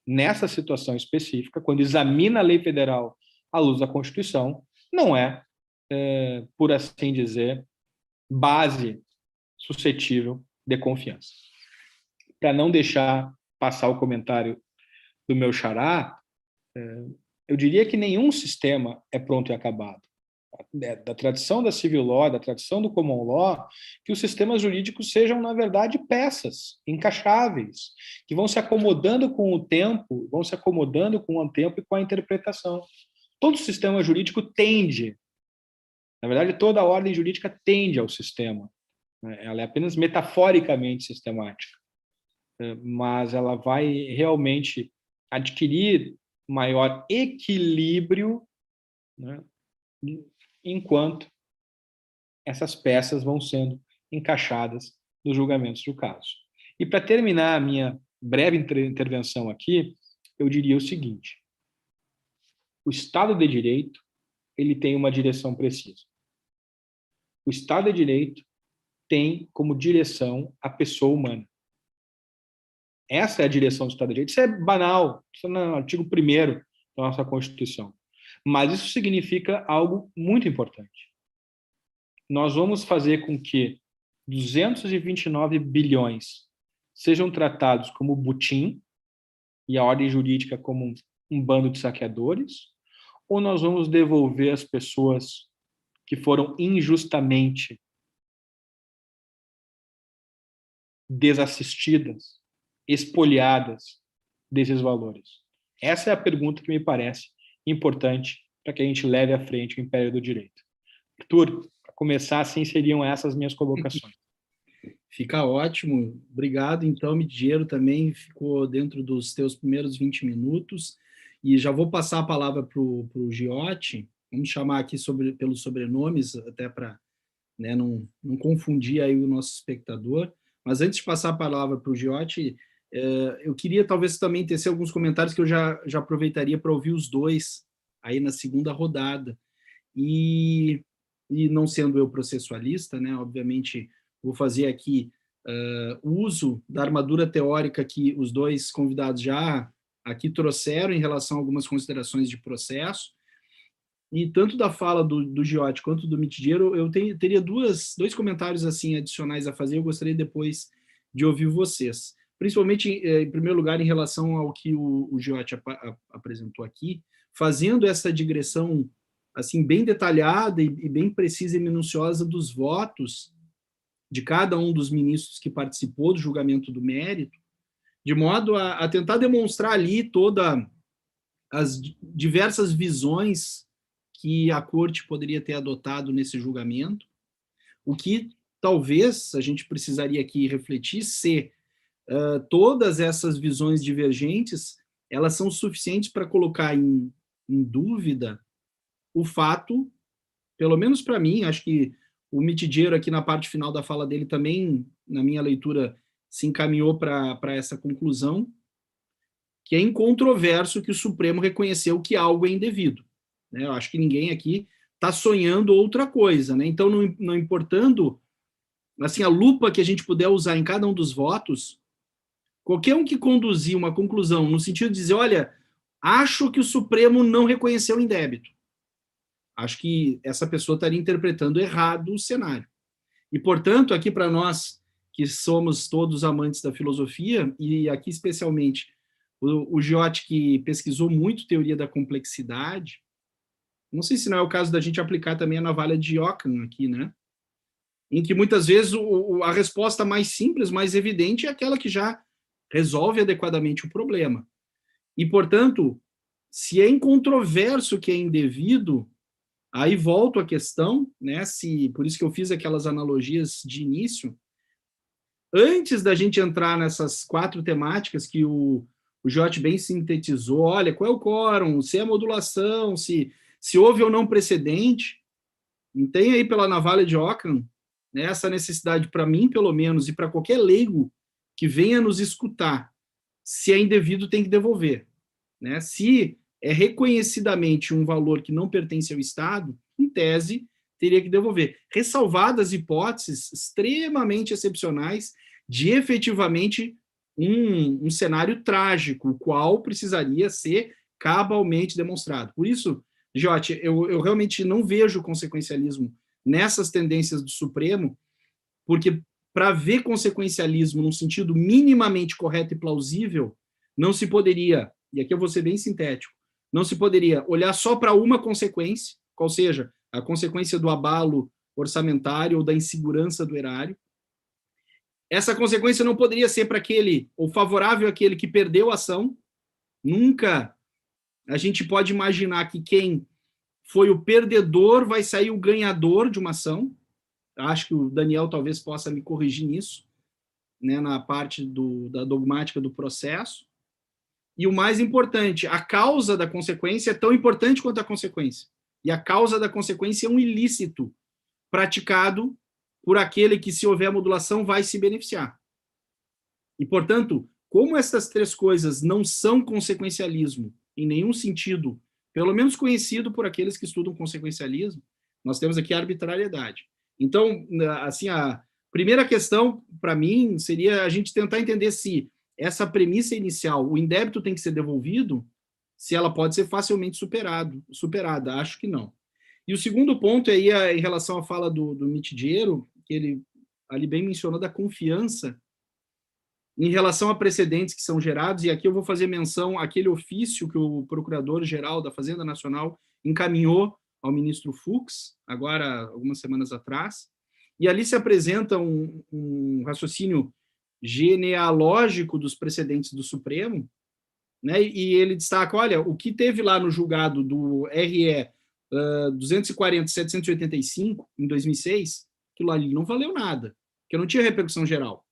nessa situação específica, quando examina a lei federal à luz da Constituição, não é, por assim dizer, base suscetível de confiança. Para não deixar passar o comentário do meu xará, eu diria que nenhum sistema é pronto e acabado. Da tradição da civil law, da tradição do common law, que os sistemas jurídicos sejam, na verdade, peças encaixáveis, que vão se acomodando com o tempo, e com a interpretação. Todo sistema jurídico tende, na verdade, toda a ordem jurídica tende ao sistema. Ela é apenas metaforicamente sistemática, mas ela vai realmente adquirir maior equilíbrio, enquanto essas peças vão sendo encaixadas nos julgamentos do caso. E para terminar a minha breve intervenção aqui, eu diria o seguinte: o Estado de Direito ele tem uma direção precisa. O Estado de Direito tem como direção a pessoa humana. Essa é a direção do Estado de Direito. Isso é banal, isso é no artigo 1º da nossa Constituição. Mas isso significa algo muito importante. Nós vamos fazer com que 229 bilhões sejam tratados como butim e a ordem jurídica como um bando de saqueadores, ou nós vamos devolver as pessoas que foram injustamente desassistidas, espoliadas desses valores? Essa é a pergunta que me parece importante para que a gente leve à frente o Império do Direito. Arthur, para começar, assim, seriam essas minhas colocações. Fica ótimo. Obrigado, então, Mitidiero também ficou dentro dos teus primeiros 20 minutos. E já vou passar a palavra para o Giotti. Vamos chamar aqui pelos sobrenomes, até para, né, não confundir aí o nosso espectador. Mas antes de passar a palavra para o Giotti, eu queria talvez também tecer alguns comentários que eu já aproveitaria para ouvir os dois aí na segunda rodada. E não sendo eu processualista, né, obviamente vou fazer aqui uso da armadura teórica que os dois convidados já aqui trouxeram em relação a algumas considerações de processo. E tanto da fala do Giotti quanto do Mitidiero, eu teria dois comentários assim adicionais a fazer. Eu gostaria depois de ouvir vocês. Principalmente, em primeiro lugar, em relação ao que o Giotti apresentou aqui, fazendo essa digressão assim, bem detalhada e bem precisa e minuciosa dos votos de cada um dos ministros que participou do julgamento do mérito, de modo a tentar demonstrar ali todas as diversas visões que a corte poderia ter adotado nesse julgamento, o que talvez a gente precisaria aqui refletir se todas essas visões divergentes, elas são suficientes para colocar em dúvida o fato, pelo menos para mim, acho que o Mitidiero aqui na parte final da fala dele também, na minha leitura, se encaminhou para essa conclusão, que é incontroverso que o Supremo reconheceu que algo é indevido. Né? Eu acho que ninguém aqui está sonhando outra coisa. Né? Então, não importando assim, a lupa que a gente puder usar em cada um dos votos, qualquer um que conduzir uma conclusão no sentido de dizer, olha, acho que o Supremo não reconheceu o indébito, acho que essa pessoa estaria interpretando errado o cenário. E, portanto, aqui para nós, que somos todos amantes da filosofia, e aqui especialmente o Giotti, que pesquisou muito teoria da complexidade, não sei se não é o caso da gente aplicar também a navalha de Ockham aqui, né? Em que muitas vezes a resposta mais simples, mais evidente, é aquela que já resolve adequadamente o problema. E, portanto, se é incontroverso que é indevido, aí volto à questão, né, por isso que eu fiz aquelas analogias de início, antes da gente entrar nessas 4 temáticas que o Giotti bem sintetizou, olha, qual é o quórum, se é modulação, se houve ou não precedente, tem aí pela navalha de Ockham, né, essa necessidade, para mim, pelo menos, e para qualquer leigo que venha nos escutar, se é indevido, tem que devolver. Né? Se é reconhecidamente um valor que não pertence ao Estado, em tese, teria que devolver. Ressalvadas hipóteses extremamente excepcionais de efetivamente um cenário trágico, o qual precisaria ser cabalmente demonstrado. Por isso, Giotti, eu realmente não vejo consequencialismo nessas tendências do Supremo, porque para ver consequencialismo num sentido minimamente correto e plausível, não se poderia, e aqui eu vou ser bem sintético, não se poderia olhar só para uma consequência, qual seja a consequência do abalo orçamentário ou da insegurança do erário. Essa consequência não poderia ser para aquele, ou favorável àquele que perdeu a ação. Nunca a gente pode imaginar que quem foi o perdedor vai sair o ganhador de uma ação. Acho que o Daniel talvez possa me corrigir nisso, né, na parte da dogmática do processo. E o mais importante, a causa da consequência é tão importante quanto a consequência. E a causa da consequência é um ilícito praticado por aquele que, se houver modulação, vai se beneficiar. E, portanto, como essas 3 coisas não são consequencialismo em nenhum sentido pelo menos conhecido por aqueles que estudam consequencialismo, nós temos aqui a arbitrariedade. Então, assim, a primeira questão, para mim, seria a gente tentar entender se essa premissa inicial, o indébito tem que ser devolvido, se ela pode ser facilmente superada. Acho que não. E o segundo ponto aí é em relação à fala do Mitidiero, que ele ali bem mencionou da confiança em relação a precedentes que são gerados, e aqui eu vou fazer menção àquele ofício que o Procurador-Geral da Fazenda Nacional encaminhou ao ministro Fux, agora, algumas semanas atrás, e ali se apresenta um raciocínio genealógico dos precedentes do Supremo, né, e ele destaca, olha, o que teve lá no julgado do RE 240-785, em 2006, aquilo ali não valeu nada, porque não tinha repercussão geral.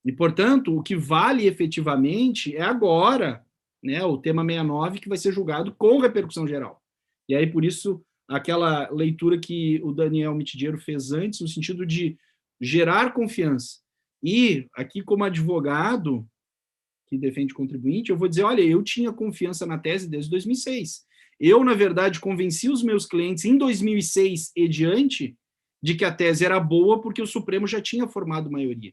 E, portanto, o que vale efetivamente é agora, né, o tema 69, que vai ser julgado com repercussão geral. E aí, por isso, aquela leitura que o Daniel Mitidiero fez antes, no sentido de gerar confiança. E, aqui, como advogado que defende contribuinte, eu vou dizer, olha, eu tinha confiança na tese desde 2006. Eu, na verdade, convenci os meus clientes em 2006 e diante de que a tese era boa porque o Supremo já tinha formado maioria.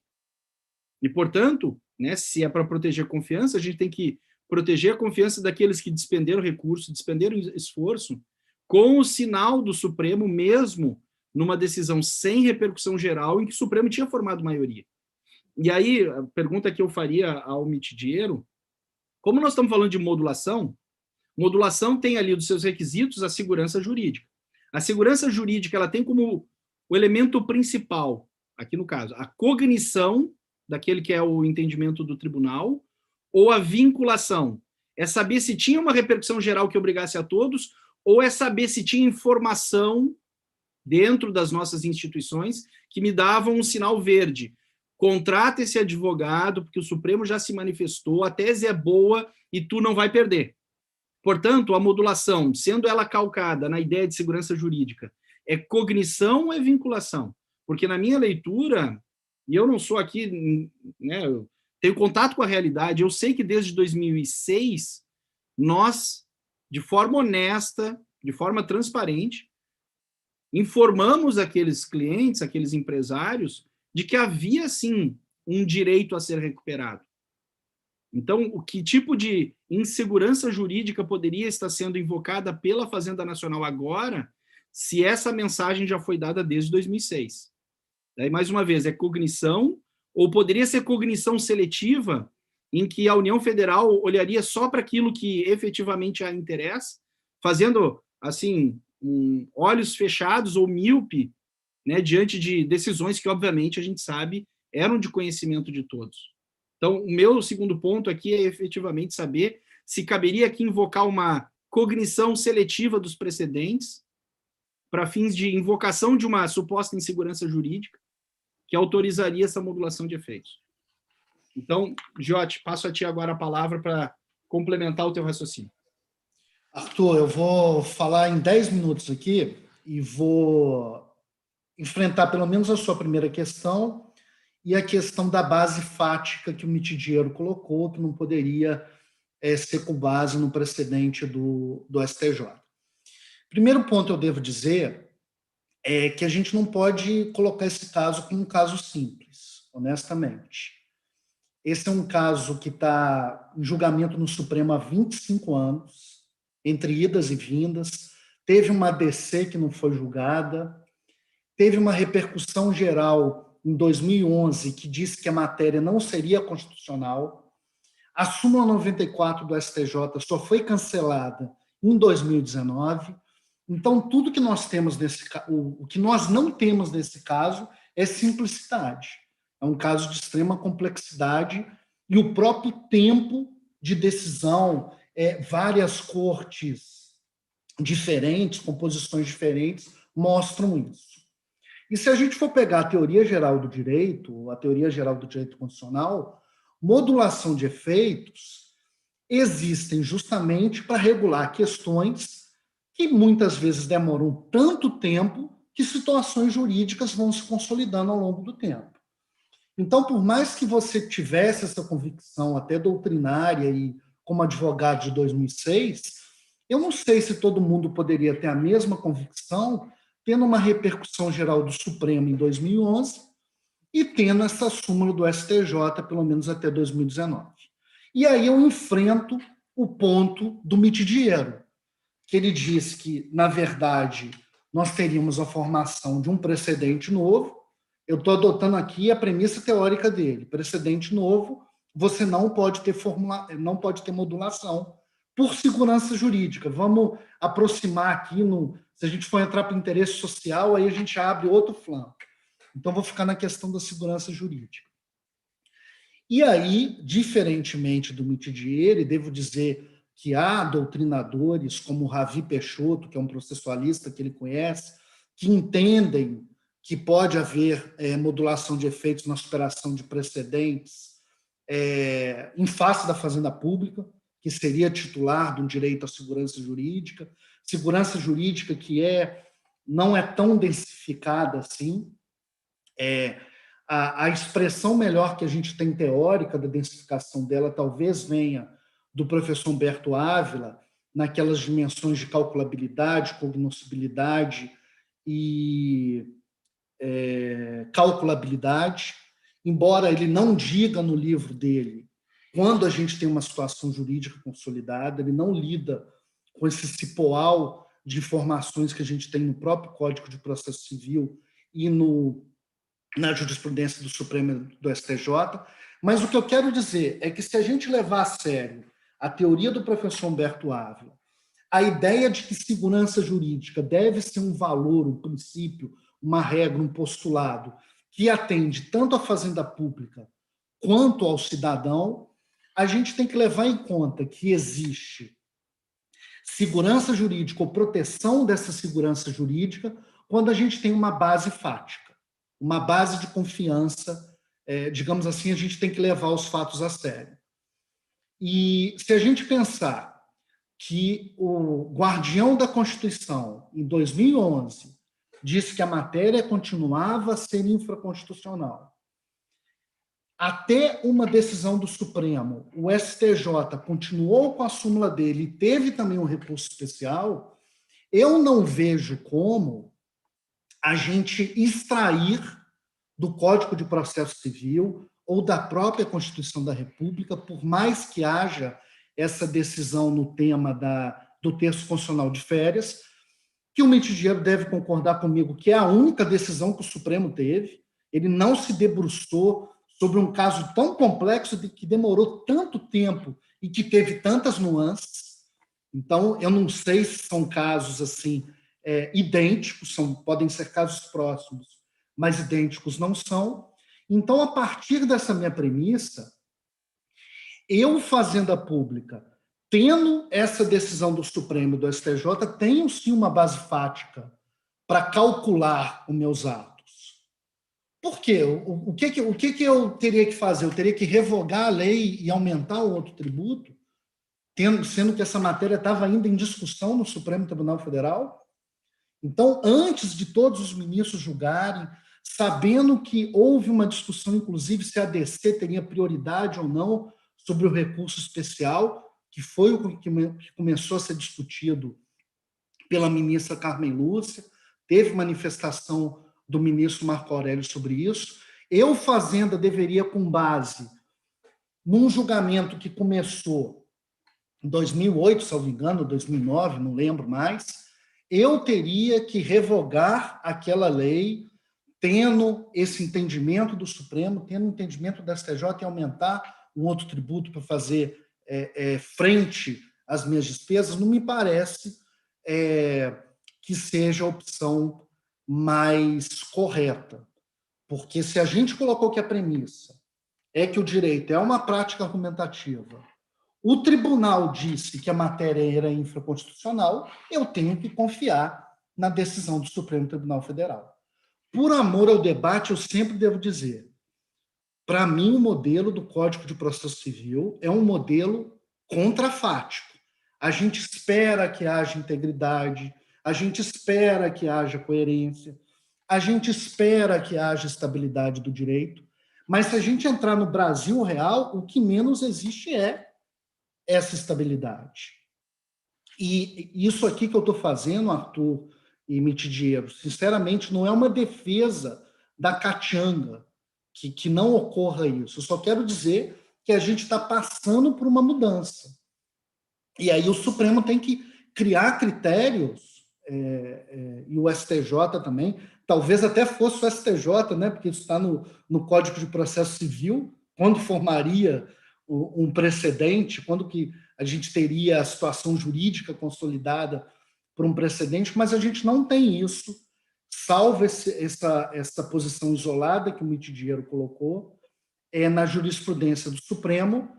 E, portanto, né, se é para proteger a confiança, a gente tem que proteger a confiança daqueles que despenderam recurso, despenderam esforço, com o sinal do Supremo, mesmo numa decisão sem repercussão geral, em que o Supremo tinha formado maioria. E aí, a pergunta que eu faria ao Mitidiero, como nós estamos falando de modulação, modulação tem ali dos seus requisitos a segurança jurídica. A segurança jurídica ela tem como o elemento principal, aqui no caso, a cognição daquele que é o entendimento do tribunal, ou a vinculação. É saber se tinha uma repercussão geral que obrigasse a todos, ou é saber se tinha informação dentro das nossas instituições que me davam um sinal verde. Contrata esse advogado, porque o Supremo já se manifestou, a tese é boa e tu não vai perder. Portanto, a modulação, sendo ela calcada na ideia de segurança jurídica, é cognição ou é vinculação? Porque na minha leitura, e eu não sou aqui, né, eu tenho contato com a realidade, eu sei que desde 2006, nós, de forma honesta, de forma transparente, informamos aqueles clientes, aqueles empresários, de que havia, sim, um direito a ser recuperado. Então, o que tipo de insegurança jurídica poderia estar sendo invocada pela Fazenda Nacional agora, se essa mensagem já foi dada desde 2006? Daí, mais uma vez, é cognição, ou poderia ser cognição seletiva, em que a União Federal olharia só para aquilo que efetivamente a interessa, fazendo, assim, olhos fechados ou míope, né, diante de decisões que, obviamente, a gente sabe eram de conhecimento de todos. Então, o meu segundo ponto aqui é efetivamente saber se caberia aqui invocar uma cognição seletiva dos precedentes para fins de invocação de uma suposta insegurança jurídica que autorizaria essa modulação de efeitos. Então, Giotti, passo a ti agora a palavra para complementar o teu raciocínio. Arthur, eu vou falar em 10 minutos aqui e vou enfrentar pelo menos a sua primeira questão e a questão da base fática que o Mitidiero colocou, que não poderia ser com base no precedente do STJ. Primeiro ponto eu devo dizer é que a gente não pode colocar esse caso como um caso simples, honestamente. Esse é um caso que está em julgamento no Supremo há 25 anos, entre idas e vindas, teve uma ADC que não foi julgada, teve uma repercussão geral em 2011 que disse que a matéria não seria constitucional, a súmula 94 do STJ só foi cancelada em 2019. Então, tudo que nós temos o que nós não temos nesse caso é simplicidade. É um caso de extrema complexidade e o próprio tempo de decisão, várias cortes diferentes, com posições diferentes, mostram isso. E se a gente for pegar a teoria geral do direito, a teoria geral do direito constitucional, modulação de efeitos existem justamente para regular questões que muitas vezes demoram tanto tempo que situações jurídicas vão se consolidando ao longo do tempo. Então, por mais que você tivesse essa convicção até doutrinária e como advogado de 2006, Eu não sei se todo mundo poderia ter a mesma convicção, tendo uma repercussão geral do Supremo em 2011 e tendo essa súmula do STJ, pelo menos até 2019. E aí eu enfrento o ponto do Mitidiero, que ele diz que, na verdade, nós teríamos a formação de um precedente novo. Eu estou adotando aqui a premissa teórica dele. Precedente novo, você não pode ter modulação por segurança jurídica. Vamos aproximar aqui, se a gente for entrar para o interesse social, aí a gente abre outro flanco. Então, vou ficar na questão da segurança jurídica. E aí, diferentemente do Mitidiero, e devo dizer que há doutrinadores como Ravi Peixoto, que é um processualista que ele conhece, que entendem que pode haver modulação de efeitos na superação de precedentes em face da Fazenda Pública, que seria titular do direito à segurança jurídica que não é tão densificada assim. A expressão melhor que a gente tem teórica da densificação dela talvez venha do professor Humberto Ávila, naquelas dimensões de calculabilidade, cognoscibilidade e calculabilidade, embora ele não diga no livro dele quando a gente tem uma situação jurídica consolidada, ele não lida com esse cipoal de informações que a gente tem no próprio Código de Processo Civil e na jurisprudência do Supremo e do STJ, mas o que eu quero dizer é que se a gente levar a sério a teoria do professor Humberto Ávila, a ideia de que segurança jurídica deve ser um valor, um princípio, uma regra, um postulado que atende tanto à Fazenda Pública quanto ao cidadão, a gente tem que levar em conta que existe segurança jurídica ou proteção dessa segurança jurídica quando a gente tem uma base fática, uma base de confiança, digamos assim, a gente tem que levar os fatos a sério. E se a gente pensar que o guardião da Constituição, em 2011, disse que a matéria continuava a ser infraconstitucional, até uma decisão do Supremo, o STJ continuou com a súmula dele e teve também um recurso especial, eu não vejo como a gente extrair do Código de Processo Civil ou da própria Constituição da República, por mais que haja essa decisão no tema do texto constitucional de férias, que o Mitidiero deve concordar comigo que é a única decisão que o Supremo teve. Ele não se debruçou sobre um caso tão complexo que demorou tanto tempo e que teve tantas nuances. Então, eu não sei se são casos assim idênticos, podem ser casos próximos, mas idênticos não são. Então, a partir dessa minha premissa, eu, Fazenda Pública, tendo essa decisão do Supremo e do STJ, tenho sim uma base fática para calcular os meus atos. Por quê? O que eu teria que fazer? Eu teria que revogar a lei e aumentar o outro tributo, sendo que essa matéria estava ainda em discussão no Supremo Tribunal Federal? Então, antes de todos os ministros julgarem, sabendo que houve uma discussão, inclusive, se a DC teria prioridade ou não sobre o recurso especial, que foi o que começou a ser discutido pela ministra Carmen Lúcia, teve manifestação do ministro Marco Aurélio sobre isso. Eu, Fazenda, deveria, com base num julgamento que começou em 2008, salvo engano, 2009, não lembro mais, eu teria que revogar aquela lei, tendo esse entendimento do Supremo, tendo o entendimento da STJ e aumentar um outro tributo para fazer frente às minhas despesas, não me parece que seja a opção mais correta. Porque se a gente colocou que a premissa é que o direito é uma prática argumentativa, o tribunal disse que a matéria era infraconstitucional, eu tenho que confiar na decisão do Supremo Tribunal Federal. Por amor ao debate, eu sempre devo dizer, para mim, o modelo do Código de Processo Civil é um modelo contrafático. A gente espera que haja integridade, a gente espera que haja coerência, a gente espera que haja estabilidade do direito, mas se a gente entrar no Brasil real, o que menos existe é essa estabilidade. E isso aqui que eu estou fazendo, Arthur e Mitidiero, sinceramente, não é uma defesa da catianga, que não ocorra isso. Eu só quero dizer que a gente está passando por uma mudança. E aí o Supremo tem que criar critérios, e o STJ também, talvez até fosse o STJ, né, porque isso está no Código de Processo Civil, quando formaria um precedente, quando que a gente teria a situação jurídica consolidada por um precedente, mas a gente não tem isso, salvo essa posição isolada que o Mitidiero colocou, na jurisprudência do Supremo,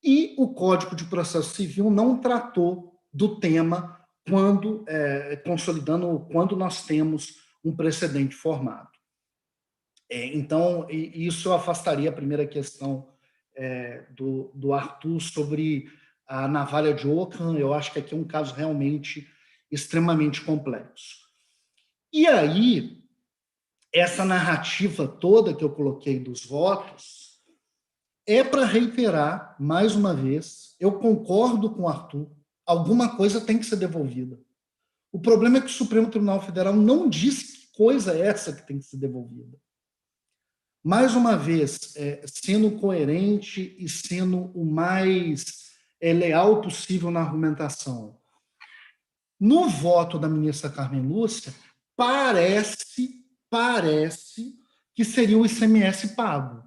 e o Código de Processo Civil não tratou do tema consolidando quando nós temos um precedente formado. Então, isso afastaria a primeira questão do Arthur sobre a navalha de Ockham. Eu acho que aqui é um caso realmente extremamente complexo. E aí, essa narrativa toda que eu coloquei dos votos é para reiterar, mais uma vez, eu concordo com o Arthur, alguma coisa tem que ser devolvida. O problema é que o Supremo Tribunal Federal não diz que coisa é essa que tem que ser devolvida. Mais uma vez, sendo coerente e sendo o mais leal possível na argumentação. No voto da ministra Carmen Lúcia, parece que seria o ICMS pago.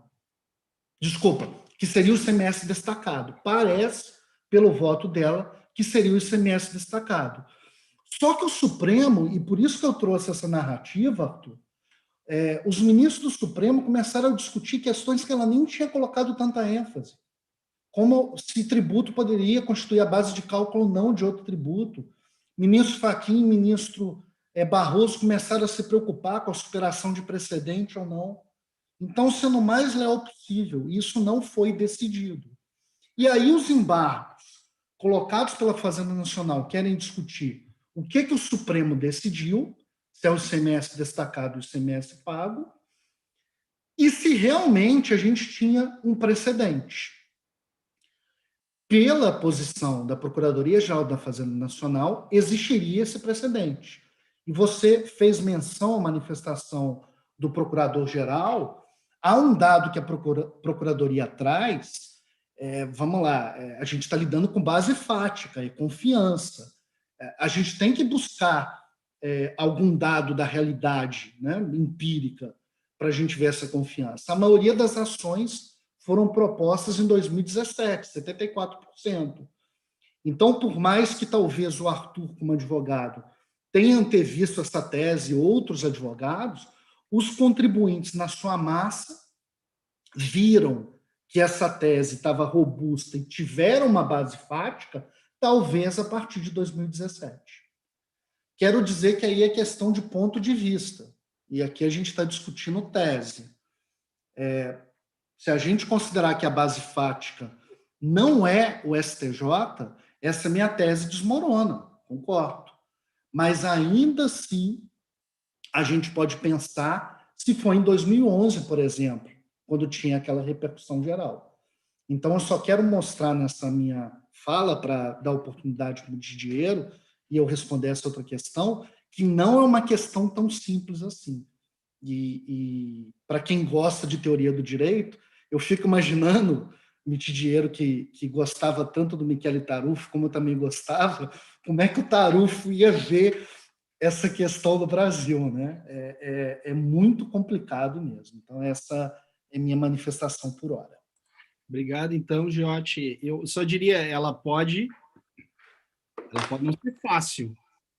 Desculpa, que seria o ICMS destacado. Parece, pelo voto dela, que seria o ICMS destacado. Só que o Supremo, e por isso que eu trouxe essa narrativa, Arthur, os ministros do Supremo começaram a discutir questões que ela nem tinha colocado tanta ênfase, como se tributo poderia constituir a base de cálculo ou não de outro tributo. Ministro Fachin e ministro Barroso começaram a se preocupar com a superação de precedente ou não. Então, sendo o mais leal possível, isso não foi decidido. E aí os embargos colocados pela Fazenda Nacional querem discutir o que o Supremo decidiu, se é o ICMS destacado e o ICMS pago, e se realmente a gente tinha um precedente. Pela posição da Procuradoria-Geral da Fazenda Nacional, existiria esse precedente. E você fez menção à manifestação do Procurador-Geral. Há um dado que a Procuradoria traz, vamos lá, a gente está lidando com base fática e confiança. A gente tem que buscar algum dado da realidade, né, empírica para a gente ver essa confiança. A maioria das ações foram propostas em 2017, 74%. Então, por mais que talvez o Arthur, como advogado, tenha antevisto essa tese e outros advogados, os contribuintes, na sua massa, viram que essa tese estava robusta e tiveram uma base fática, talvez a partir de 2017. Quero dizer que aí é questão de ponto de vista. E aqui a gente está discutindo tese. Se a gente considerar que a base fática não é o STJ, essa minha tese desmorona, concordo. Mas ainda assim, a gente pode pensar se foi em 2011, por exemplo, quando tinha aquela repercussão geral. Então, eu só quero mostrar nessa minha fala, para dar oportunidade de dinheiro, e eu responder essa outra questão, que não é uma questão tão simples assim. E para quem gosta de teoria do direito, eu fico imaginando Mitidiero, que gostava tanto do Michele Tarufo, como eu também gostava, como é que o Tarufo ia ver essa questão do Brasil, né? É muito complicado mesmo. Então, essa é minha manifestação por hora. Obrigado, então, Giotti. Eu só diria, ela pode não ser fácil,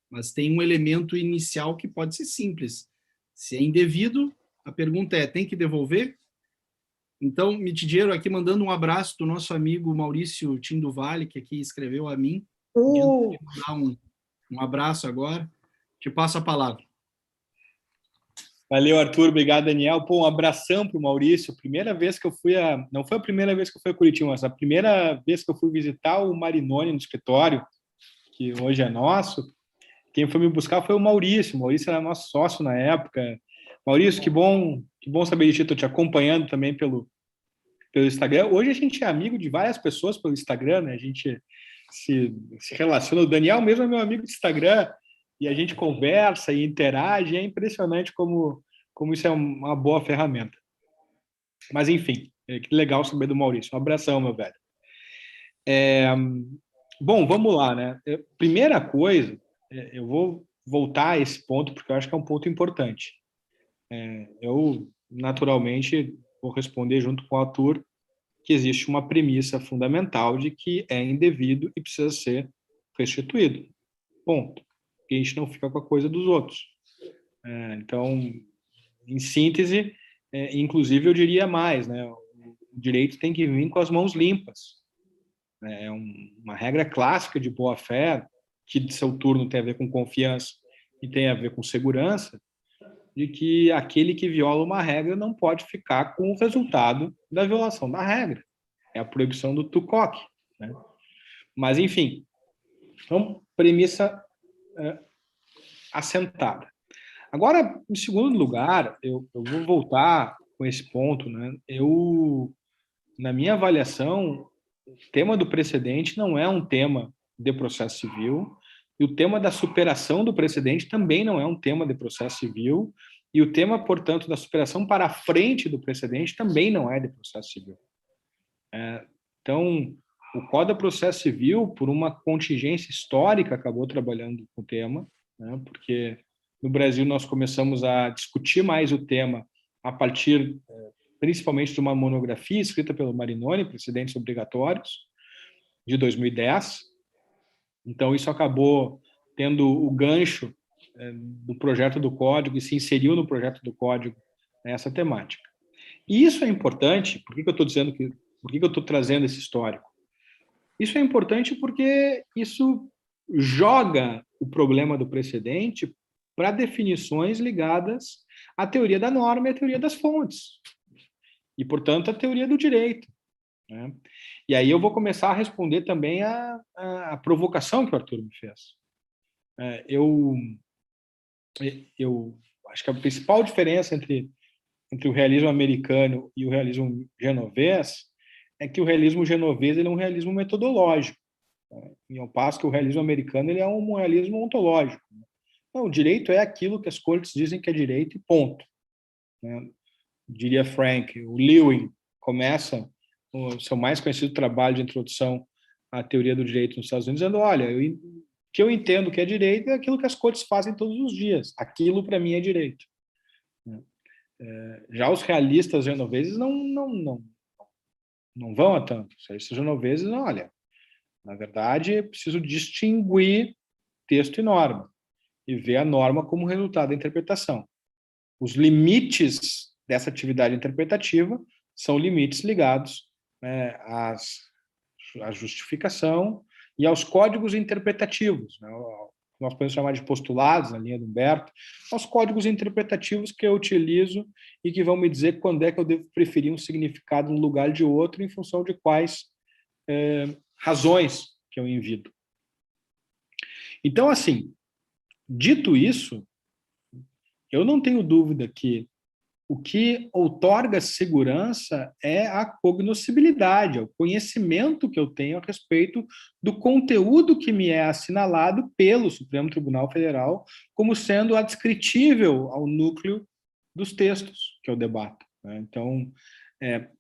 mas tem um elemento inicial que pode ser simples. Se é indevido, a pergunta é, tem que devolver? Então, Mitidiero, aqui mandando um abraço do nosso amigo Maurício Tinduvalli, que aqui escreveu a mim. Dar um abraço agora. Te passo a palavra. Valeu, Arthur. Obrigado, Daniel. Pô, um abração para o Maurício. Primeira vez que eu fui não foi a primeira vez que eu fui a Curitiba, mas a primeira vez que eu fui visitar o Marinoni no escritório, que hoje é nosso, quem foi me buscar foi o Maurício. O Maurício era nosso sócio na época. Maurício, que bom saber de ti. Estou te acompanhando também pelo Instagram. Hoje a gente é amigo de várias pessoas pelo Instagram, né? A gente se relaciona. O Daniel mesmo é meu amigo de Instagram e a gente conversa e interage. É impressionante como isso é uma boa ferramenta. Mas, enfim, que legal saber do Maurício. Um abração, meu velho. Bom, vamos lá, né? Primeira coisa, eu vou voltar a esse ponto porque eu acho que é um ponto importante. Eu, naturalmente, vou responder junto com o Arthur que existe uma premissa fundamental de que é indevido e precisa ser restituído. Ponto. Porque a gente não fica com a coisa dos outros. Então, em síntese, inclusive eu diria mais, né? O direito tem que vir com as mãos limpas. É uma regra clássica de boa-fé, que de seu turno tem a ver com confiança e tem a ver com segurança, de que aquele que viola uma regra não pode ficar com o resultado da violação da regra. É a proibição do TUCOC, né? Mas, enfim, então, premissa assentada. Agora, em segundo lugar, eu vou voltar com esse ponto, né? Na minha avaliação, o tema do precedente não é um tema de processo civil, e o tema da superação do precedente também não é um tema de processo civil, e o tema, portanto, da superação para frente do precedente também não é de processo civil. Então, o Código de Processo Civil, por uma contingência histórica, acabou trabalhando com o tema, né, porque no Brasil nós começamos a discutir mais o tema a partir, principalmente, de uma monografia escrita pelo Marinoni, Precedentes Obrigatórios, de 2010. Então, isso acabou tendo o gancho do projeto do Código e se inseriu no projeto do Código essa temática. E isso é importante, por que eu estou dizendo que, por que eu estou trazendo esse histórico? Isso é importante porque isso joga o problema do precedente para definições ligadas à teoria da norma e à teoria das fontes. E, portanto, à teoria do direito, né? E aí eu vou começar a responder também a provocação que o Arthur me fez. Eu acho que a principal diferença entre o realismo americano e o realismo genovês é que o realismo genovês ele é um realismo metodológico, né? E ao passo que o realismo americano ele é um realismo ontológico. Não, o direito é aquilo que as cortes dizem que é direito e ponto, né? Diria Frank. O Lewin começa o seu mais conhecido trabalho de introdução à teoria do direito nos Estados Unidos dizendo, olha, o que eu entendo que é direito é aquilo que as cortes fazem todos os dias. Aquilo, para mim, é direito. Já os realistas genoveses não vão a tanto. Os realistas genoveses, olha, na verdade, é preciso distinguir texto e norma e ver a norma como resultado da interpretação. Os limites dessa atividade interpretativa são limites ligados, né, à justificação e aos códigos interpretativos, né? Nós podemos chamar de postulados, na linha do Humberto, aos códigos interpretativos que eu utilizo e que vão me dizer quando é que eu devo preferir um significado no lugar de outro em função de quais razões que eu invido. Então, assim, dito isso, eu não tenho dúvida que o que outorga segurança é a cognoscibilidade, é o conhecimento que eu tenho a respeito do conteúdo que me é assinalado pelo Supremo Tribunal Federal como sendo adscritível ao núcleo dos textos que eu debato, né? Então,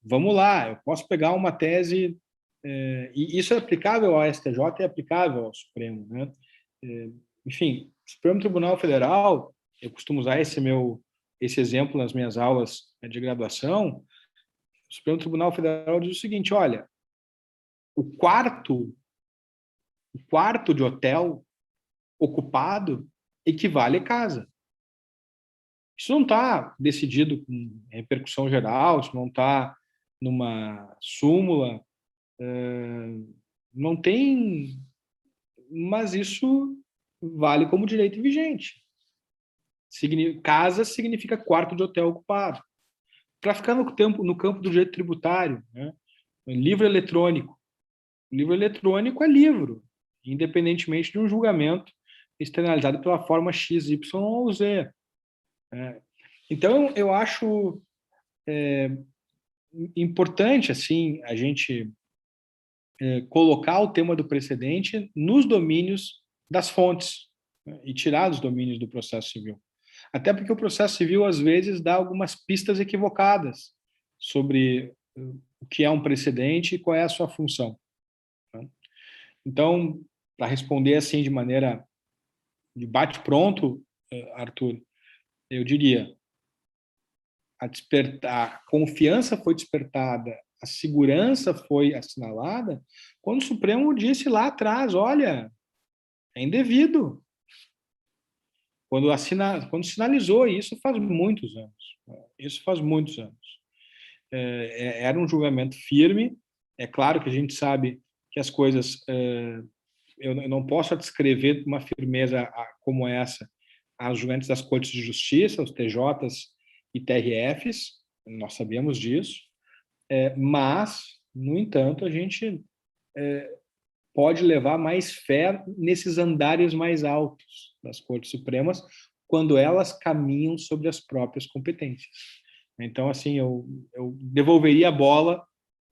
vamos lá, eu posso pegar uma tese, e isso é aplicável ao STJ e é aplicável ao Supremo, né? Enfim, o Supremo Tribunal Federal, eu costumo usar esse exemplo nas minhas aulas de graduação. O Supremo Tribunal Federal diz o seguinte, olha, o quarto de hotel ocupado equivale a casa. Isso não está decidido com repercussão geral, isso não está numa súmula, não tem, mas isso vale como direito vigente. Casa significa quarto de hotel ocupado. Para ficar no campo do direito tributário, né? Livro eletrônico. Livro eletrônico é livro, independentemente de um julgamento externalizado pela forma X, Y ou Z. Então, eu acho importante assim a gente colocar o tema do precedente nos domínios das fontes, né, e tirar dos domínios do processo civil. Até porque o processo civil, às vezes, dá algumas pistas equivocadas sobre o que é um precedente e qual é a sua função, né? Então, para responder assim de maneira de bate-pronto, Arthur, eu diria, a confiança foi despertada, a segurança foi assinalada, quando o Supremo disse lá atrás, olha, é indevido. Quando sinalizou, isso faz muitos anos. Isso faz muitos anos. Era um julgamento firme. É claro que a gente sabe que as coisas... eu não posso descrever uma firmeza como essa aos julgantes das Cortes de Justiça, os TJs e TRFs, nós sabemos disso, mas, no entanto, a gente pode levar mais fé nesses andares mais altos das Cortes Supremas, quando elas caminham sobre as próprias competências. Então, assim, eu devolveria a bola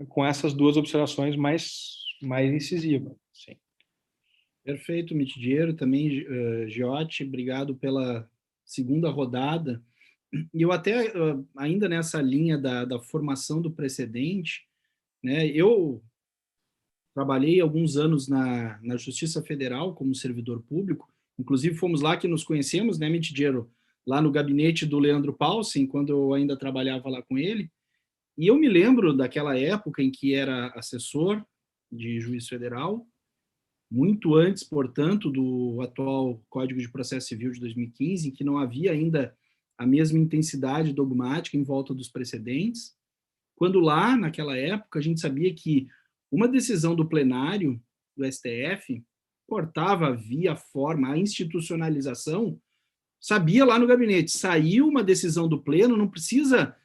com essas duas observações mais incisivas. Sim. Perfeito, Mitidiero, também, Giotti, obrigado pela segunda rodada. E eu até, ainda nessa linha da formação do precedente, né, eu trabalhei alguns anos na Justiça Federal como servidor público, inclusive fomos lá que nos conhecemos, né, Mitidiero, lá no gabinete do Leandro Paulsen, quando eu ainda trabalhava lá com ele, e eu me lembro daquela época em que era assessor de juiz federal, muito antes, portanto, do atual Código de Processo Civil de 2015, em que não havia ainda a mesma intensidade dogmática em volta dos precedentes, quando lá, naquela época, a gente sabia que uma decisão do plenário do STF cortava via forma a institucionalização, sabia lá no gabinete, saiu uma decisão do pleno, não precisa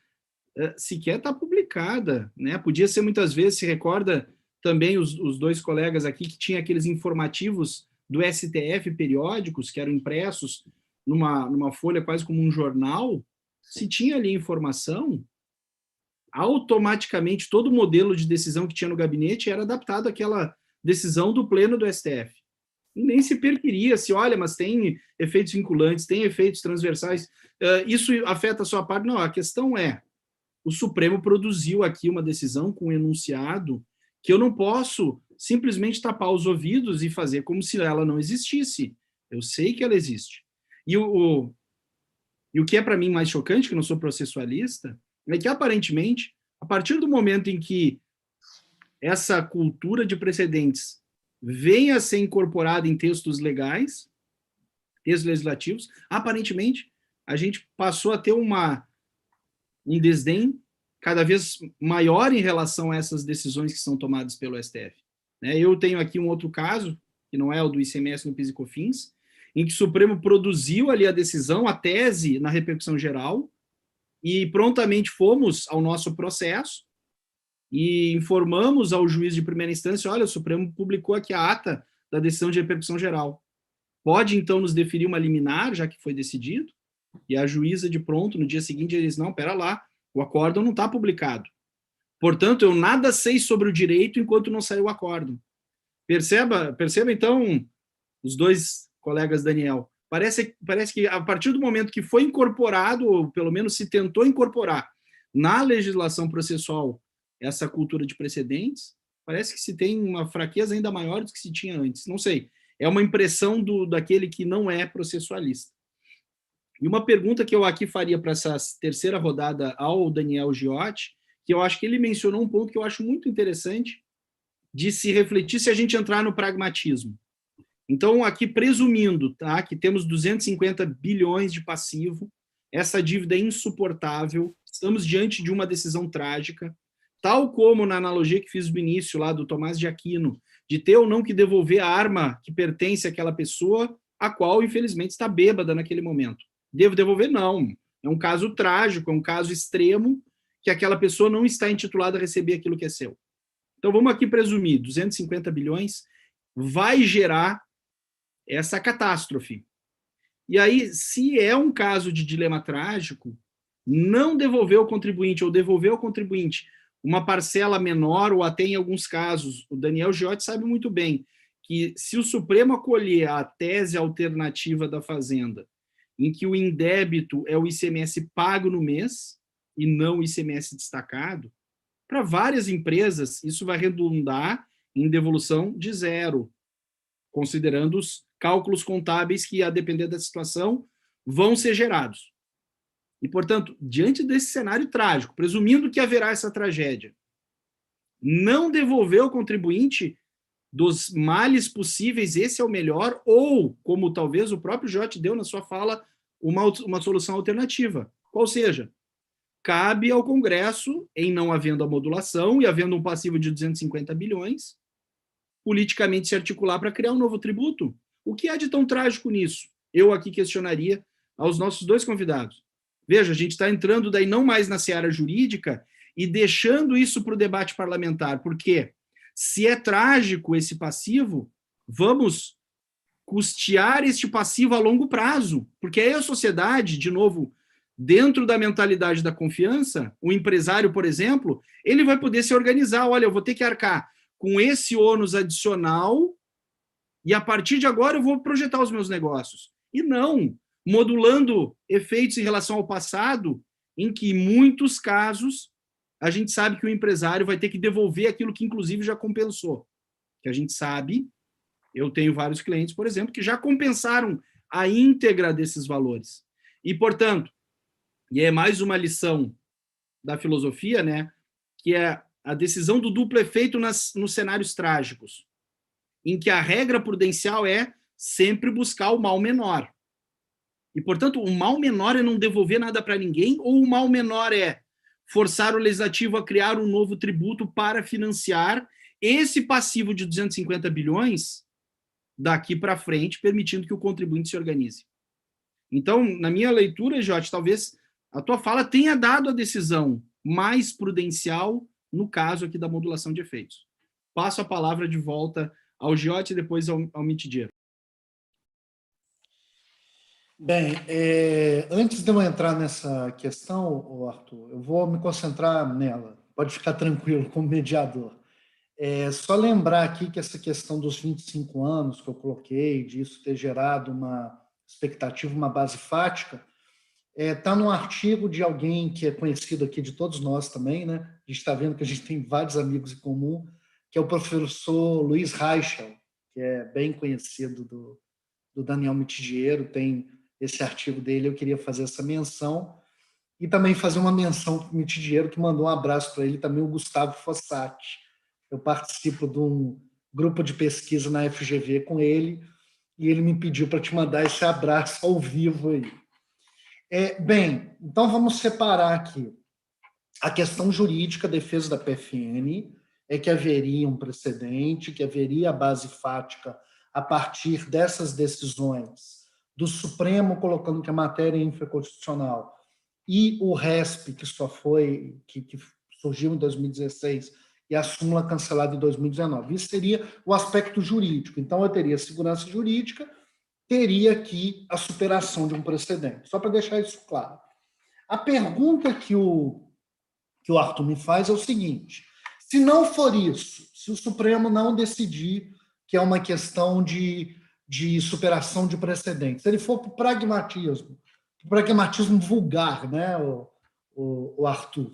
sequer estar publicada, né? Podia ser muitas vezes, se recorda também os dois colegas aqui que tinha aqueles informativos do STF periódicos, que eram impressos numa folha quase como um jornal, se tinha ali informação, automaticamente todo o modelo de decisão que tinha no gabinete era adaptado àquela decisão do pleno do STF. E nem se perquiria se, olha, mas tem efeitos vinculantes, tem efeitos transversais, isso afeta a sua parte? Não, a questão é, o Supremo produziu aqui uma decisão com um enunciado que eu não posso simplesmente tapar os ouvidos e fazer como se ela não existisse. Eu sei que ela existe. E o que é para mim mais chocante, que eu não sou processualista, é que, aparentemente, a partir do momento em que essa cultura de precedentes venha a ser incorporada em textos legais, textos legislativos, aparentemente, a gente passou a ter um desdém cada vez maior em relação a essas decisões que são tomadas pelo STF. Eu tenho aqui um outro caso, que não é o do ICMS no PIS e COFINS, em que o Supremo produziu ali a decisão, a tese na repercussão geral, e prontamente fomos ao nosso processo e informamos ao juiz de primeira instância, olha, o Supremo publicou aqui a ata da decisão de repercussão geral. Pode, então, nos deferir uma liminar, já que foi decidido? E a juíza, de pronto, no dia seguinte, diz, não, pera lá, o acórdão não está publicado. Portanto, eu nada sei sobre o direito enquanto não saiu o acórdão. Perceba, então, os dois colegas Daniel, parece que a partir do momento que foi incorporado, ou pelo menos se tentou incorporar na legislação processual essa cultura de precedentes, parece que se tem uma fraqueza ainda maior do que se tinha antes. Não sei, é uma impressão daquele que não é processualista. E uma pergunta que eu aqui faria para essa terceira rodada ao Daniel Giotti, que eu acho que ele mencionou um ponto que eu acho muito interessante de se refletir se a gente entrar no pragmatismo. Então, aqui presumindo, tá, que temos 250 bilhões de passivo, essa dívida é insuportável, estamos diante de uma decisão trágica, tal como na analogia que fiz no início lá do Tomás de Aquino, de ter ou não que devolver a arma que pertence àquela pessoa, a qual, infelizmente, está bêbada naquele momento. Devo devolver? Não. É um caso trágico, é um caso extremo, que aquela pessoa não está intitulada a receber aquilo que é seu. Então, vamos aqui presumir, 250 bilhões vai gerar essa catástrofe. E aí, se é um caso de dilema trágico, não devolver ao contribuinte ou devolver ao contribuinte uma parcela menor, ou até em alguns casos, o Daniel Giotti sabe muito bem, que se o Supremo acolher a tese alternativa da Fazenda, em que o indébito é o ICMS pago no mês e não o ICMS destacado, para várias empresas isso vai redundar em devolução de zero, considerando os cálculos contábeis que, a depender da situação, vão ser gerados. E, portanto, diante desse cenário trágico, presumindo que haverá essa tragédia, não devolver ao contribuinte dos males possíveis, esse é o melhor, ou, como talvez o próprio Giotti deu na sua fala, uma solução alternativa. Qual seja, cabe ao Congresso, em não havendo a modulação e havendo um passivo de 250 bilhões, politicamente se articular para criar um novo tributo. O que há de tão trágico nisso? Eu aqui questionaria aos nossos dois convidados. Veja, a gente está entrando daí não mais na seara jurídica e deixando isso para o debate parlamentar, porque se é trágico esse passivo, vamos custear este passivo a longo prazo, porque aí a sociedade, de novo, dentro da mentalidade da confiança, o empresário, por exemplo, ele vai poder se organizar, olha, eu vou ter que arcar com esse ônus adicional e a partir de agora eu vou projetar os meus negócios. E não modulando efeitos em relação ao passado, em que, em muitos casos, a gente sabe que o empresário vai ter que devolver aquilo que, inclusive, já compensou. Que a gente sabe, eu tenho vários clientes, por exemplo, que já compensaram a íntegra desses valores. E, portanto, e é mais uma lição da filosofia, né, que é a decisão do duplo efeito nos cenários trágicos, em que a regra prudencial é sempre buscar o mal menor. E, portanto, o mal menor é não devolver nada para ninguém, ou o mal menor é forçar o legislativo a criar um novo tributo para financiar esse passivo de 250 bilhões daqui para frente, permitindo que o contribuinte se organize. Então, na minha leitura, Giotti, talvez a tua fala tenha dado a decisão mais prudencial no caso aqui da modulação de efeitos. Passo a palavra de volta ao Giotti e depois ao Mitidiero. Bem, antes de eu entrar nessa questão, Arthur, eu vou me concentrar nela. Pode ficar tranquilo como mediador. Só lembrar aqui que essa questão dos 25 anos que eu coloquei, disso ter gerado uma expectativa, uma base fática, está num artigo de alguém que é conhecido aqui de todos nós também, né? A gente está vendo que a gente tem vários amigos em comum, que é o professor Luiz Reichel, que é bem conhecido do Daniel Mitidiero, tem esse artigo dele, eu queria fazer essa menção, e também fazer uma menção para o Mitidiero, que mandou um abraço para ele, também o Gustavo Fossati. Eu participo de um grupo de pesquisa na FGV com ele, e ele me pediu para te mandar esse abraço ao vivo aí. Bem, então vamos separar aqui. A questão jurídica, a defesa da PFN, é que haveria um precedente, que haveria a base fática a partir dessas decisões do Supremo colocando que a matéria é infraconstitucional e o RESP, que surgiu em 2016, e a súmula cancelada em 2019. Isso seria o aspecto jurídico. Então, eu teria segurança jurídica, teria aqui a superação de um precedente. Só para deixar isso claro. A pergunta que o Arthur me faz é o seguinte: se não for isso, se o Supremo não decidir que é uma questão de superação de precedentes, se ele for para o pragmatismo vulgar, né, o Arthur,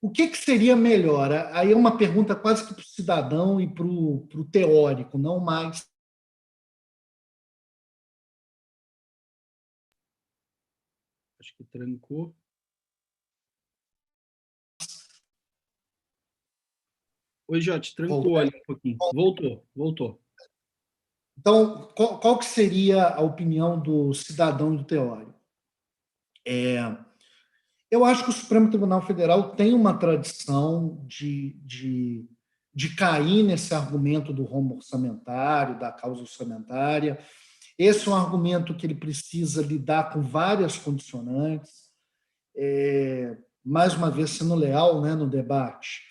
o que seria melhor? Aí é uma pergunta quase que para o cidadão e para o teórico, não mais. Acho que trancou. Oi, Giotti, trancou ali um pouquinho. Voltou. Então, qual que seria a opinião do cidadão e do teórico? Eu acho que o Supremo Tribunal Federal tem uma tradição de cair nesse argumento do rombo orçamentário, da causa orçamentária. Esse é um argumento que ele precisa lidar com várias condicionantes. Mais uma vez, sendo leal, né, no debate,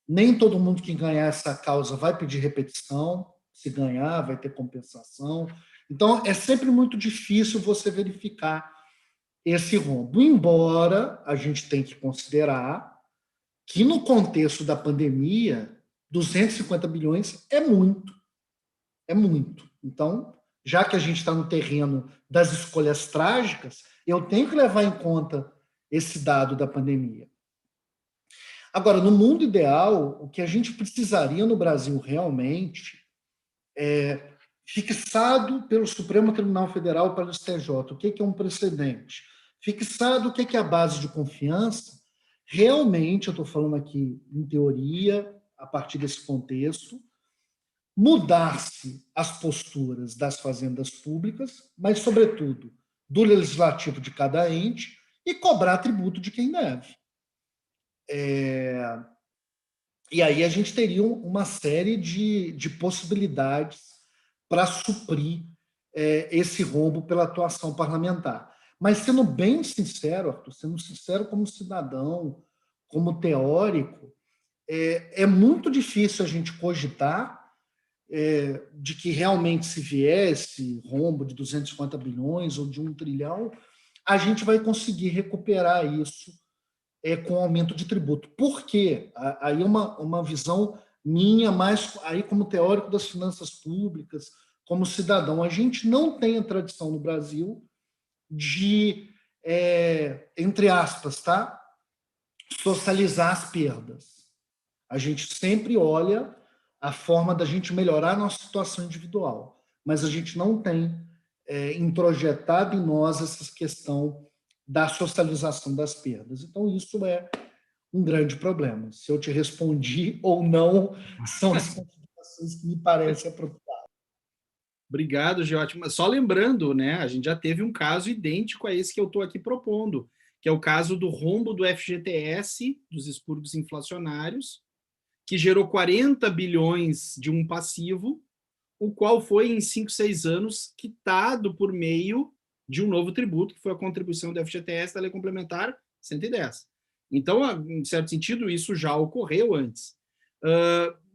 nem todo mundo que ganhar essa causa vai pedir repetição. Se ganhar, vai ter compensação. Então, é sempre muito difícil você verificar esse rombo. Embora a gente tenha que considerar que no contexto da pandemia, 250 bilhões é muito. É muito. Então, já que a gente está no terreno das escolhas trágicas, eu tenho que levar em conta esse dado da pandemia. Agora, no mundo ideal, o que a gente precisaria no Brasil realmente é fixado pelo Supremo Tribunal Federal, pelo STJ, o que é um precedente? Fixado o que é a base de confiança, realmente, eu estou falando aqui em teoria, a partir desse contexto, mudar-se as posturas das fazendas públicas, mas, sobretudo, do legislativo de cada ente e cobrar tributo de quem deve. E aí a gente teria uma série de possibilidades para suprir esse rombo pela atuação parlamentar. Mas, sendo bem sincero, Arthur, sendo sincero como cidadão, como teórico, é muito difícil a gente cogitar de que realmente, se viesse rombo de 250 bilhões ou de 1 trilhão, a gente vai conseguir recuperar isso com aumento de tributo. Por quê? Aí é uma visão minha, mais aí como teórico das finanças públicas, como cidadão. A gente não tem a tradição no Brasil de, entre aspas, tá? Socializar as perdas. A gente sempre olha a forma da gente melhorar a nossa situação individual, mas a gente não tem introjetado em nós essa questão da socialização das perdas. Então, isso é um grande problema. Se eu te respondi ou não, são as considerações que me parecem apropriadas. Obrigado, Giotti. Mas só lembrando, né, a gente já teve um caso idêntico a esse que eu estou aqui propondo, que é o caso do rombo do FGTS, dos expurgos inflacionários, que gerou 40 bilhões de um passivo, o qual foi, em 5, 6 anos, quitado por meio de um novo tributo, que foi a contribuição do FGTS da Lei Complementar 110. Então, em certo sentido, isso já ocorreu antes.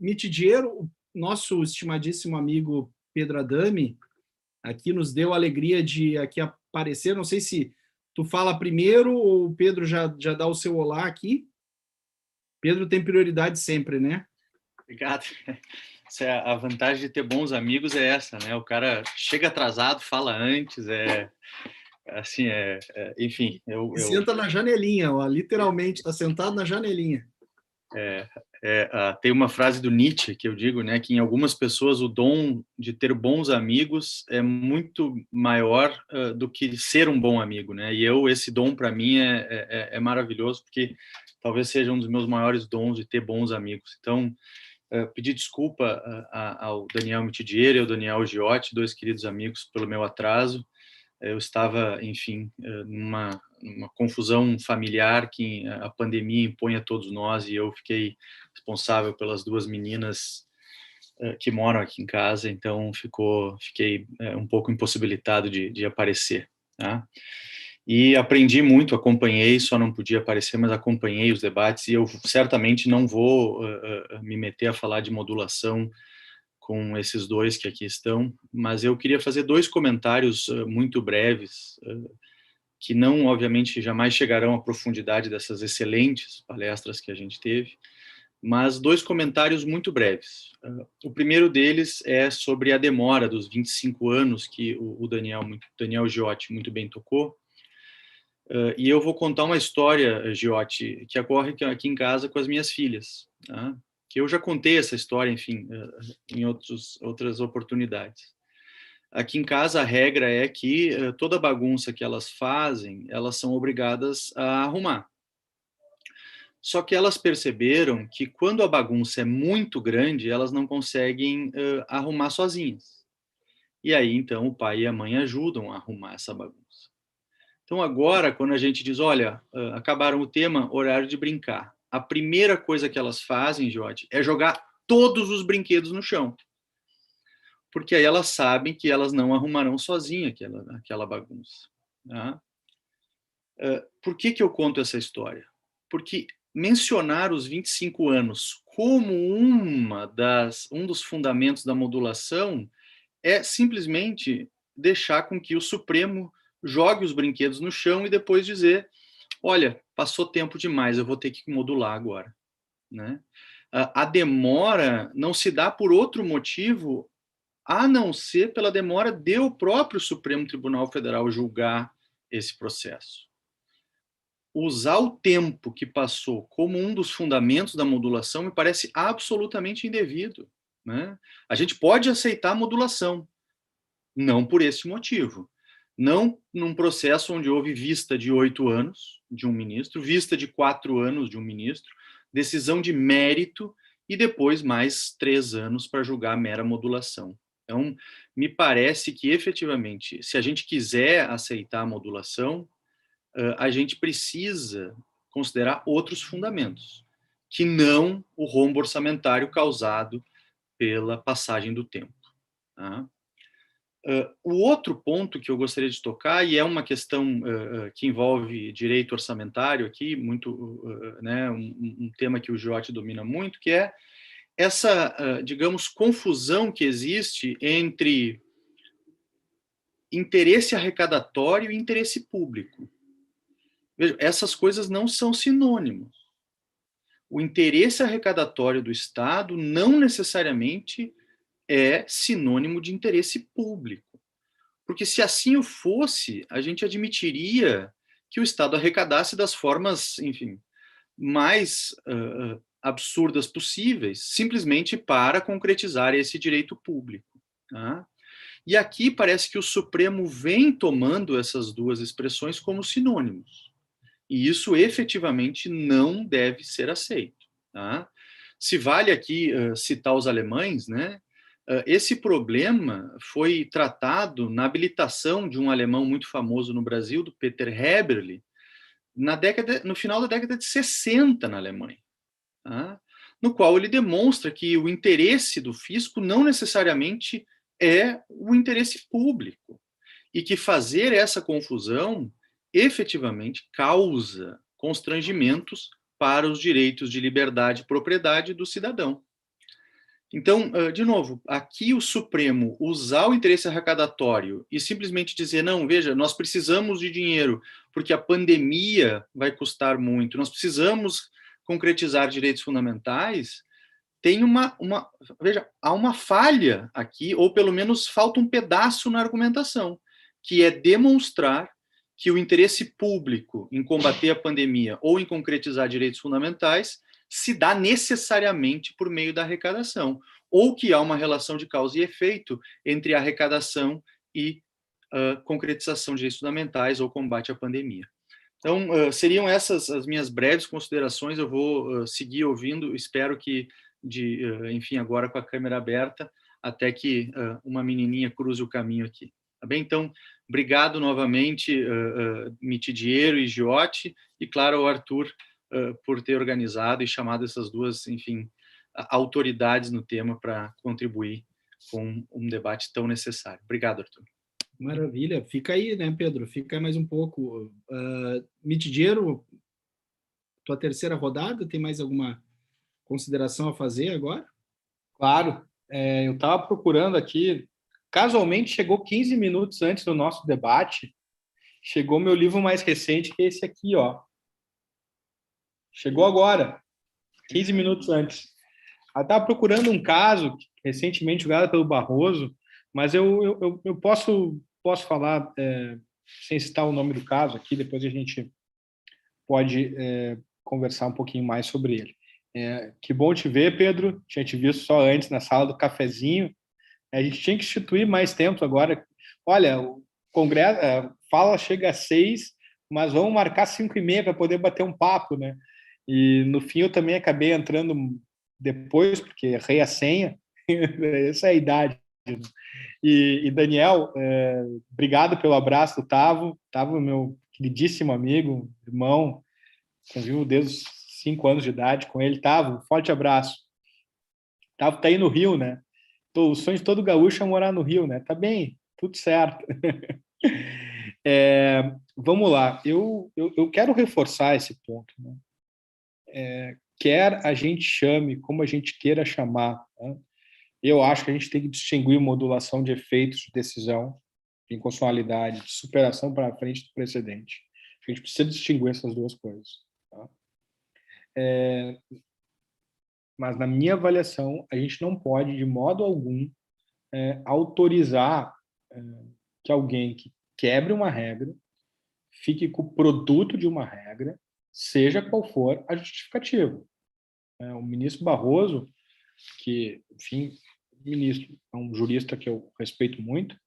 Mitidiero, o nosso estimadíssimo amigo Pedro Adami, aqui nos deu a alegria de aqui aparecer. Não sei se tu fala primeiro ou o Pedro já dá o seu olá aqui. Pedro tem prioridade sempre, né? Obrigado. A vantagem de ter bons amigos é essa, né? O cara chega atrasado, fala antes, enfim. Senta na janelinha, ó, literalmente, está sentado na janelinha. Tem uma frase do Nietzsche que eu digo, né, que em algumas pessoas o dom de ter bons amigos é muito maior do que ser um bom amigo, né? E esse dom para mim é maravilhoso, porque talvez seja um dos meus maiores dons de ter bons amigos. Então, pedir desculpa ao Daniel Mitidiero e ao Daniel Giotti, 2 queridos amigos, pelo meu atraso. Eu estava, enfim, numa confusão familiar que a pandemia impõe a todos nós, e eu fiquei responsável pelas 2 meninas que moram aqui em casa, então fiquei um pouco impossibilitado de aparecer, tá? E aprendi muito, acompanhei, só não podia aparecer, mas acompanhei os debates, e eu certamente não vou me meter a falar de modulação com esses 2 que aqui estão, mas eu queria fazer 2 comentários muito breves, que não, obviamente, jamais chegarão à profundidade dessas excelentes palestras que a gente teve, mas 2 comentários muito breves. O primeiro deles é sobre a demora dos 25 anos que o Daniel Giotti muito bem tocou, e eu vou contar uma história, Giotti, que ocorre aqui em casa com as minhas filhas, tá? Que eu já contei essa história, enfim, em outras oportunidades. Aqui em casa a regra é que toda bagunça que elas fazem, elas são obrigadas a arrumar. Só que elas perceberam que quando a bagunça é muito grande, elas não conseguem arrumar sozinhas. E aí, então, o pai e a mãe ajudam a arrumar essa bagunça. Então, agora, quando a gente diz, olha, acabaram o tema, horário de brincar, a primeira coisa que elas fazem, Jorge, é jogar todos os brinquedos no chão. Porque aí elas sabem que elas não arrumarão sozinhas aquela bagunça. Tá? Por que eu conto essa história? Porque mencionar os 25 anos como um dos fundamentos da modulação é simplesmente deixar com que o Supremo jogue os brinquedos no chão e depois dizer, olha, passou tempo demais, eu vou ter que modular agora. né? A demora não se dá por outro motivo, a não ser pela demora de o próprio Supremo Tribunal Federal julgar esse processo. Usar o tempo que passou como um dos fundamentos da modulação me parece absolutamente indevido, né? A gente pode aceitar a modulação, não por esse motivo. Não num processo onde houve vista de 8 anos de um ministro, vista de 4 anos de um ministro, decisão de mérito e depois mais 3 anos para julgar a mera modulação. Então, me parece que, efetivamente, se a gente quiser aceitar a modulação, a gente precisa considerar outros fundamentos, que não o rombo orçamentário causado pela passagem do tempo. Tá? O outro ponto que eu gostaria de tocar, e é uma questão que envolve direito orçamentário aqui, muito, né, um tema que o Giotti domina muito, que é essa, digamos, confusão que existe entre interesse arrecadatório e interesse público. Veja, essas coisas não são sinônimos. O interesse arrecadatório do Estado não necessariamente é sinônimo de interesse público. Porque se assim o fosse, a gente admitiria que o Estado arrecadasse das formas, enfim, mais absurdas possíveis, simplesmente para concretizar esse direito público. Tá? E aqui parece que o Supremo vem tomando essas duas expressões como sinônimos. E isso efetivamente não deve ser aceito. Tá? Se vale aqui citar os alemães, né? Esse problema foi tratado na habilitação de um alemão muito famoso no Brasil, do Peter Heberle, no final da década de 60 na Alemanha, tá? No qual ele demonstra que o interesse do fisco não necessariamente é o interesse público e que fazer essa confusão efetivamente causa constrangimentos para os direitos de liberdade e propriedade do cidadão. Então, de novo, aqui o Supremo usar o interesse arrecadatório e simplesmente dizer, não, veja, nós precisamos de dinheiro porque a pandemia vai custar muito, nós precisamos concretizar direitos fundamentais, tem veja, há uma falha aqui, ou pelo menos falta um pedaço na argumentação, que é demonstrar que o interesse público em combater a pandemia ou em concretizar direitos fundamentais se dá necessariamente por meio da arrecadação, ou que há uma relação de causa e efeito entre a arrecadação e concretização de direitos fundamentais ou combate à pandemia. Então, seriam essas as minhas breves considerações, eu vou seguir ouvindo, espero que, enfim, agora com a câmera aberta, até que uma menininha cruze o caminho aqui. Tá bem? Então, obrigado novamente, Mitidiero e Giotti, e claro, ao Arthur, por ter organizado e chamado essas duas, enfim, autoridades no tema para contribuir com um debate tão necessário. Obrigado, Arthur. Maravilha. Fica aí, né, Pedro? Fica mais um pouco. Mitidiero, tua terceira rodada, tem mais alguma consideração a fazer agora? Claro. Eu estava procurando aqui, casualmente chegou 15 minutos antes do nosso debate, chegou meu livro mais recente, que é esse aqui, ó. Chegou agora, 15 minutos antes. Eu estava procurando um caso recentemente julgado pelo Barroso, mas eu posso falar, sem citar o nome do caso aqui, depois a gente pode conversar um pouquinho mais sobre ele. Que bom te ver, Pedro. Tinha te visto só antes na sala do cafezinho. A gente tinha que instituir mais tempo agora. Olha, o Congresso fala chega às 6, mas vamos marcar 5h30 para poder bater um papo, né? E no fim eu também acabei entrando depois, porque errei a senha. Essa é a idade. E Daniel, obrigado pelo abraço do Tavo. Tavo, meu queridíssimo amigo, irmão, convivo desde os 5 anos de idade com ele. Tavo, forte abraço. Tavo tá aí no Rio, né? O sonho de todo gaúcho é morar no Rio, né? Tá bem, tudo certo. Vamos lá, eu quero reforçar esse ponto, né? Quer a gente chame como a gente queira chamar, né? Eu acho que a gente tem que distinguir modulação de efeitos de decisão, de inconstitucionalidade, de superação para frente do precedente. A gente precisa distinguir essas duas coisas. Tá? mas na minha avaliação, a gente não pode, de modo algum, autorizar que alguém que quebre uma regra fique com o produto de uma regra, seja qual for a justificativa. O ministro Barroso, que, enfim, o ministro é um jurista que eu respeito muito,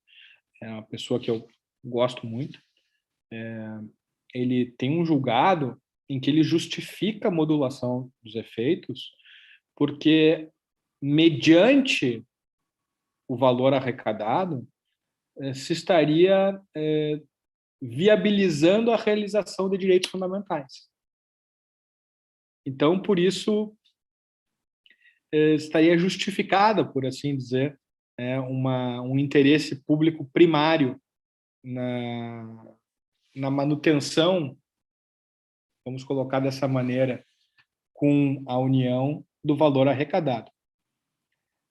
é uma pessoa que eu gosto muito, ele tem um julgado em que ele justifica a modulação dos efeitos, porque, mediante o valor arrecadado, se estaria viabilizando a realização de direitos fundamentais. Então, por isso, estaria justificada, por assim dizer, um interesse público primário na manutenção, vamos colocar dessa maneira, com a União, do valor arrecadado.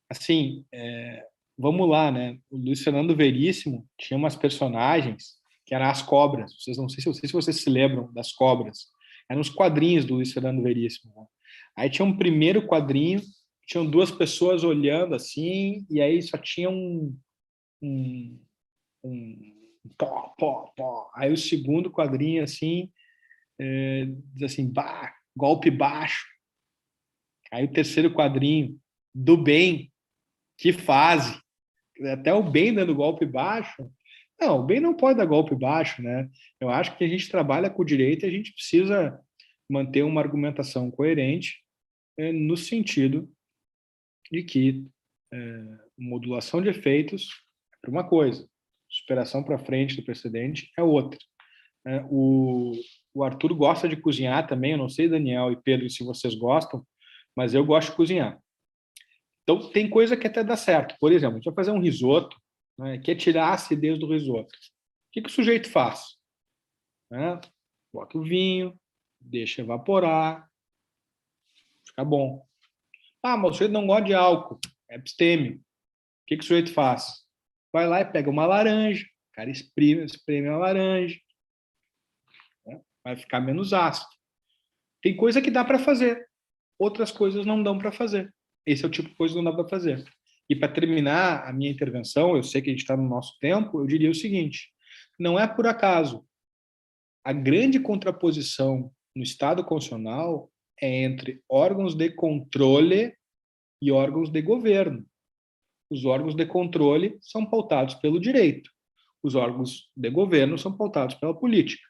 Assim, vamos lá, né? O Luiz Fernando Veríssimo tinha umas personagens que eram as cobras. Não sei se vocês se lembram das cobras. Eram os quadrinhos do Luiz Fernando Veríssimo. Né? Aí tinha um primeiro quadrinho, tinham duas pessoas olhando assim, e aí só tinha um pó, pó, pó. Aí o segundo quadrinho, assim, diz assim, bah, golpe baixo. Aí o terceiro quadrinho, do bem, que fase. Até o bem dando golpe baixo. Não, o bem não pode dar golpe baixo, né? Eu acho que a gente trabalha com o direito e a gente precisa manter uma argumentação coerente no sentido de que modulação de efeitos é uma coisa, superação para frente do precedente é outra. O Arthur gosta de cozinhar também, eu não sei, Daniel e Pedro, se vocês gostam, mas eu gosto de cozinhar. Então, tem coisa que até dá certo. Por exemplo, a gente vai fazer um risoto, né, que é tirar a acidez do risoto. O que o sujeito faz? Bota o vinho, deixa evaporar, fica bom. Ah, mas o sujeito não gosta de álcool, é abstêmio. O que o sujeito faz? Vai lá e pega uma laranja, o cara espreme a laranja, né, vai ficar menos ácido. Tem coisa que dá para fazer, outras coisas não dão para fazer. Esse é o tipo de coisa que não dá para fazer. E para terminar a minha intervenção, eu sei que a gente está no nosso tempo, eu diria o seguinte: não é por acaso. A grande contraposição no Estado constitucional é entre órgãos de controle e órgãos de governo. Os órgãos de controle são pautados pelo direito. Os órgãos de governo são pautados pela política.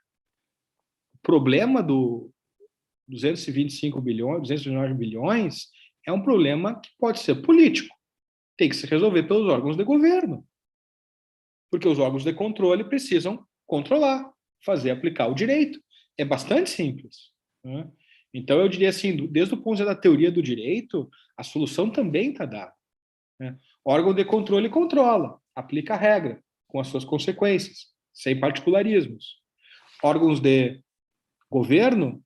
O problema do 225 bilhões, 229 bilhões, é um problema que pode ser político. Tem que se resolver pelos órgãos de governo. Porque os órgãos de controle precisam controlar, fazer aplicar o direito. É bastante simples. Né? Então, eu diria assim, desde o ponto de vista da teoria do direito, a solução também está dada. Né? O órgão de controle controla, aplica a regra, com as suas consequências, sem particularismos. Órgãos de governo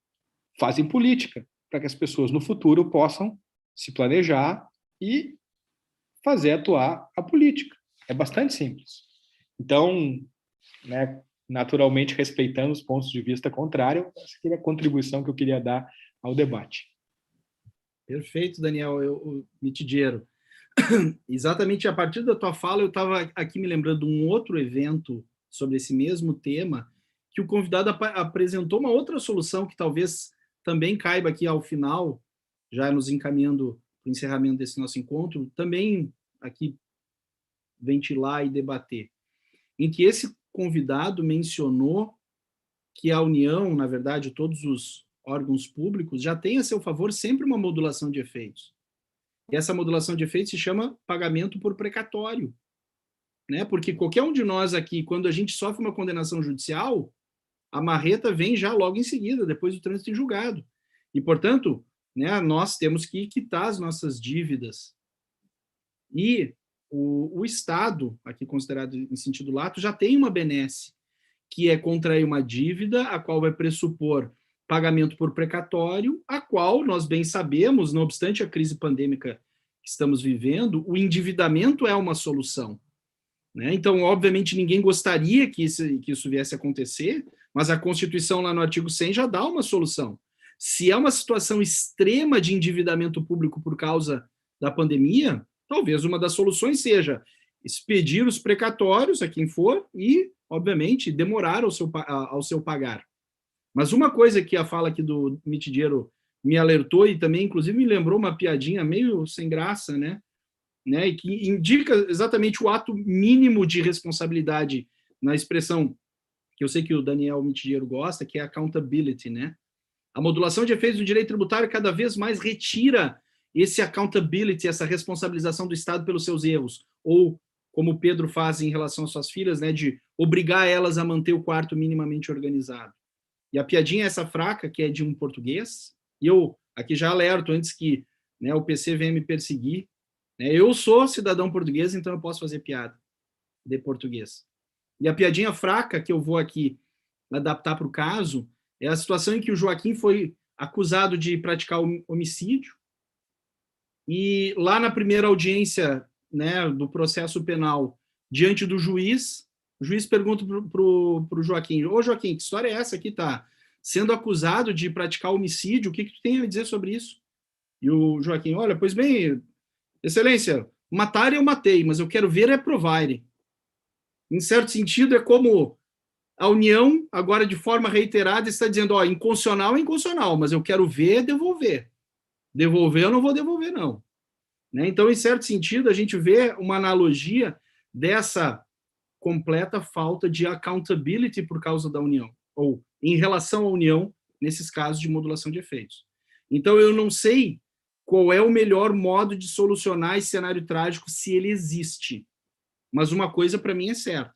fazem política, para que as pessoas no futuro possam se planejar e fazer atuar a política. É bastante simples. Então, né, naturalmente, respeitando os pontos de vista contrários, essa seria a contribuição que eu queria dar ao debate. Perfeito, Daniel Mitidiero. Exatamente a partir da tua fala, eu estava aqui me lembrando de um outro evento sobre esse mesmo tema, que o convidado apresentou uma outra solução que talvez também caiba aqui ao final, já nos encaminhando para o encerramento desse nosso encontro, também aqui ventilar e debater, em que esse convidado mencionou que a União, na verdade, todos os órgãos públicos, já tem a seu favor sempre uma modulação de efeitos. E essa modulação de efeitos se chama pagamento por precatório. Né? Porque qualquer um de nós aqui, quando a gente sofre uma condenação judicial, a marreta vem já logo em seguida, depois do trânsito em julgado. E, portanto, né, nós temos que quitar as nossas dívidas. E o Estado, aqui considerado em sentido lato, já tem uma benesse, que é contrair uma dívida, a qual vai pressupor pagamento por precatório, a qual nós bem sabemos, não obstante a crise pandêmica que estamos vivendo, o endividamento é uma solução. Né? Então, obviamente, ninguém gostaria que isso viesse a acontecer, mas a Constituição, lá no artigo 100, já dá uma solução. se é uma situação extrema de endividamento público por causa da pandemia, talvez uma das soluções seja expedir os precatórios a quem for e, obviamente, demorar ao seu pagar. Mas uma coisa que a fala aqui do Mitidiero me alertou e também, inclusive, me lembrou uma piadinha meio sem graça, né? E que indica exatamente o ato mínimo de responsabilidade na expressão que eu sei que o Daniel Mitidiero gosta, que é accountability, né? A modulação de efeitos do direito tributário cada vez mais retira esse accountability, essa responsabilização do Estado pelos seus erros, ou como o Pedro faz em relação às suas filhas, né, de obrigar elas a manter o quarto minimamente organizado. E a piadinha é essa fraca, que é de um português, e eu aqui já alerto antes que, né, o PC venha me perseguir, né, eu sou cidadão português, então eu posso fazer piada de português. E a piadinha fraca que eu vou aqui adaptar para o caso é a situação em que o Joaquim foi acusado de praticar homicídio e lá na primeira audiência, né, do processo penal, diante do juiz, o juiz pergunta para o Joaquim: ô Joaquim, que história é essa aqui? Tá sendo acusado de praticar homicídio, o que tu tem a dizer sobre isso? E o Joaquim: olha, pois bem, excelência, matar eu matei, mas eu quero ver é provarem. Em certo sentido, é como a União, agora de forma reiterada, está dizendo, ó, inconstitucional é inconstitucional, mas eu quero ver devolver. Devolver eu não vou devolver, não. Né? Então, em certo sentido, a gente vê uma analogia dessa completa falta de accountability por causa da União, ou em relação à União, nesses casos de modulação de efeitos. Então, eu não sei qual é o melhor modo de solucionar esse cenário trágico, se ele existe. Mas uma coisa para mim é certa: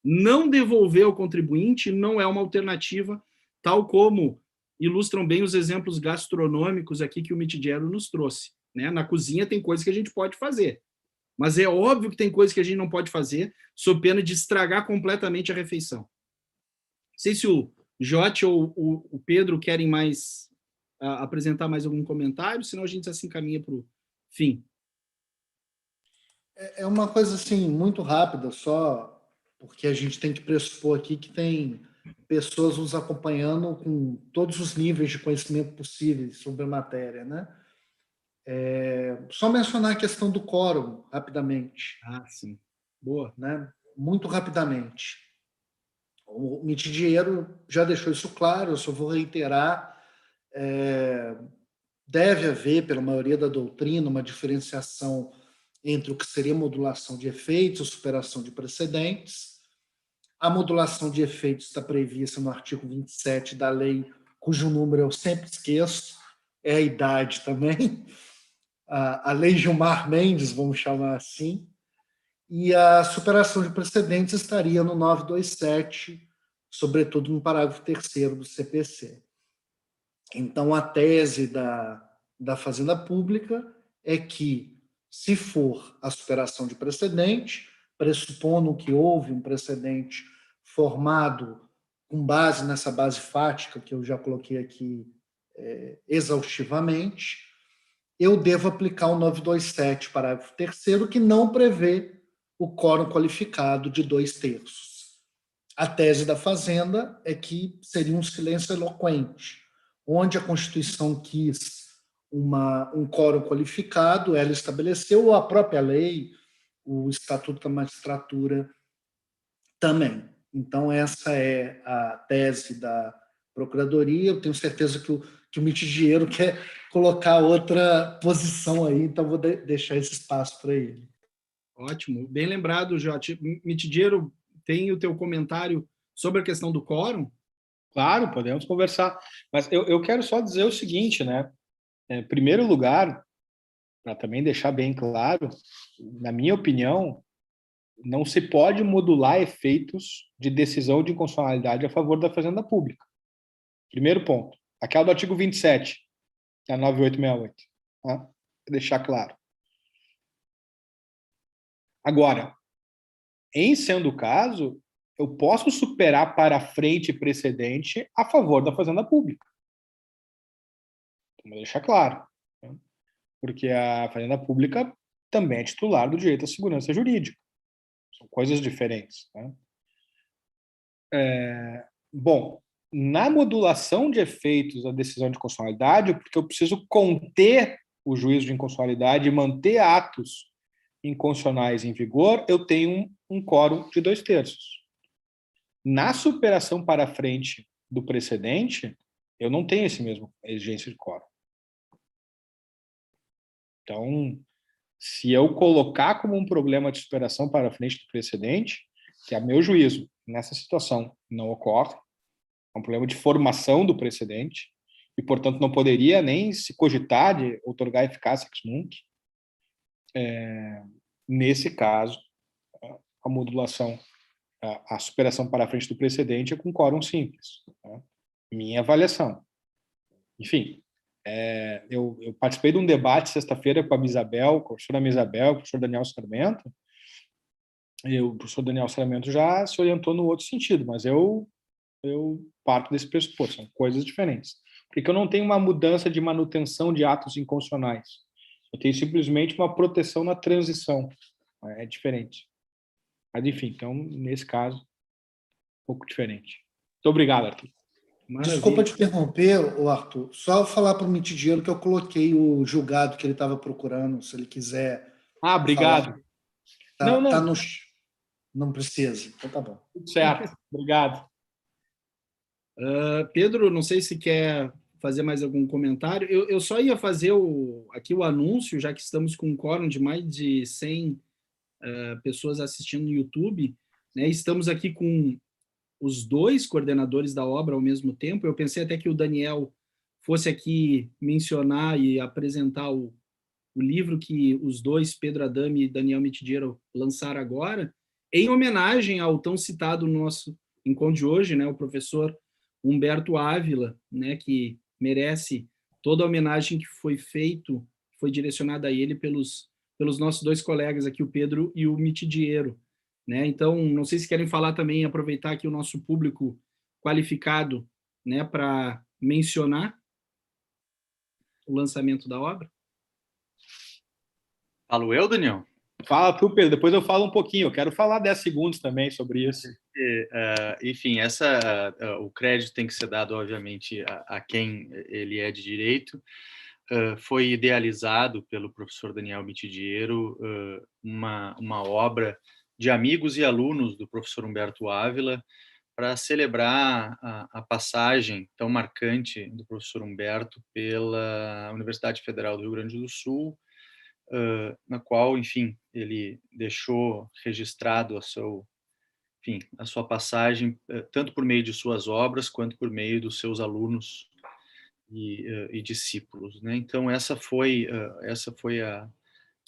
não devolver ao contribuinte não é uma alternativa, tal como ilustram bem os exemplos gastronômicos aqui que o Mitidiero nos trouxe. Né? Na cozinha tem coisas que a gente pode fazer, mas é óbvio que tem coisas que a gente não pode fazer, sob pena de estragar completamente a refeição. Não sei se o Jote ou o Pedro querem mais apresentar mais algum comentário, senão a gente já se encaminha para o fim. É uma coisa assim muito rápida, só porque a gente tem que pressupor aqui que tem pessoas nos acompanhando com todos os níveis de conhecimento possíveis sobre a matéria, né? Só mencionar a questão do quórum, rapidamente. Ah, sim. Boa. Né? Muito rapidamente. O Mitidiero já deixou isso claro, eu só vou reiterar. Deve haver, pela maioria da doutrina, uma diferenciação entre o que seria modulação de efeitos e superação de precedentes. A modulação de efeitos está prevista no artigo 27 da lei, cujo número eu sempre esqueço, é a idade também, a lei Gilmar Mendes, vamos chamar assim, e a superação de precedentes estaria no 927, sobretudo no parágrafo 3º do CPC. Então, a tese da Fazenda Pública é que, se for a superação de precedente, pressupondo que houve um precedente formado com base nessa base fática que eu já coloquei aqui exaustivamente, eu devo aplicar o 927, parágrafo 3º, que não prevê o quórum qualificado de 2/3. A tese da Fazenda é que seria um silêncio eloquente, onde a Constituição quis um quórum qualificado, ela estabeleceu, a própria lei, o Estatuto da Magistratura também. Então, essa é a tese da Procuradoria. Eu tenho certeza que o Mitidiero quer colocar outra posição aí, então vou deixar esse espaço para ele. Ótimo, bem lembrado, Jote. Mitidiero, tem o teu comentário sobre a questão do quórum? Claro, podemos conversar. Mas eu quero só dizer o seguinte, né? Em primeiro lugar, para também deixar bem claro, na minha opinião, não se pode modular efeitos de decisão de inconstitucionalidade a favor da Fazenda Pública. Primeiro ponto. Aquela do artigo 27, da 9868. Tá? Vou deixar claro. Agora, em sendo o caso, eu posso superar para frente precedente a favor da Fazenda Pública. Então, vou deixar claro. Tá? Porque a Fazenda Pública também é titular do direito à segurança jurídica. São coisas diferentes. Tá? Bom, na modulação de efeitos da decisão de inconstitucionalidade, porque eu preciso conter o juízo de inconstitucionalidade e manter atos inconstitucionais em vigor, eu tenho um quórum de 2/3. Na superação para frente do precedente, eu não tenho esse mesmo exigência de quórum. Então, se eu colocar como um problema de superação para frente do precedente, que a meu juízo, nessa situação, não ocorre, é um problema de formação do precedente, e, portanto, não poderia nem se cogitar de outorgar eficácia ex nunc. Nesse caso, a modulação, a superação para frente do precedente é com quórum simples. Né? Minha avaliação. Enfim, eu participei de um debate sexta-feira com a Misabel, com a professora Misabel, com o professor Daniel Sarmento, e o professor Daniel Sarmento já se orientou no outro sentido, mas eu parto desse pressuposto, são coisas diferentes. Porque eu não tenho uma mudança de manutenção de atos inconstitucionais. Eu tenho simplesmente uma proteção na transição. É diferente. Mas, enfim, então, nesse caso, um pouco diferente. Muito obrigado, Arthur. Maravilha. Desculpa te interromper, Arthur. Só falar para o Mitidiero que eu coloquei o julgado que ele estava procurando, se ele quiser. Obrigado. Falar. Tá no... Não precisa. Então tá bom. Tudo certo. Obrigado. Pedro, não sei se quer fazer mais algum comentário. Eu só ia fazer aqui o anúncio, já que estamos com um quórum de mais de 100 pessoas assistindo no YouTube, né? Estamos aqui com os 2 coordenadores da obra ao mesmo tempo. Eu pensei até que o Daniel fosse aqui mencionar e apresentar o livro que os 2, Pedro Adame e Daniel Mitidiero, lançaram agora, em homenagem ao tão citado no nosso encontro de hoje, né, o professor Humberto Ávila, né, que merece toda a homenagem que foi direcionada a ele pelos nossos 2 colegas aqui, o Pedro e o Mitidiero, né? Então, não sei se querem falar também, aproveitar aqui o nosso público qualificado, né, para mencionar o lançamento da obra. Falo eu, Daniel? Fala tu, Pedro, depois eu falo um pouquinho. Eu quero falar 10 segundos também sobre isso. Enfim, o crédito tem que ser dado, obviamente, a quem ele é de direito. Foi idealizado pelo professor Daniel Mitidiero uma obra de amigos e alunos do professor Humberto Ávila para celebrar a passagem tão marcante do professor Humberto pela Universidade Federal do Rio Grande do Sul, na qual, enfim, ele deixou registrado a sua passagem, tanto por meio de suas obras, quanto por meio dos seus alunos e discípulos, né? Então, essa foi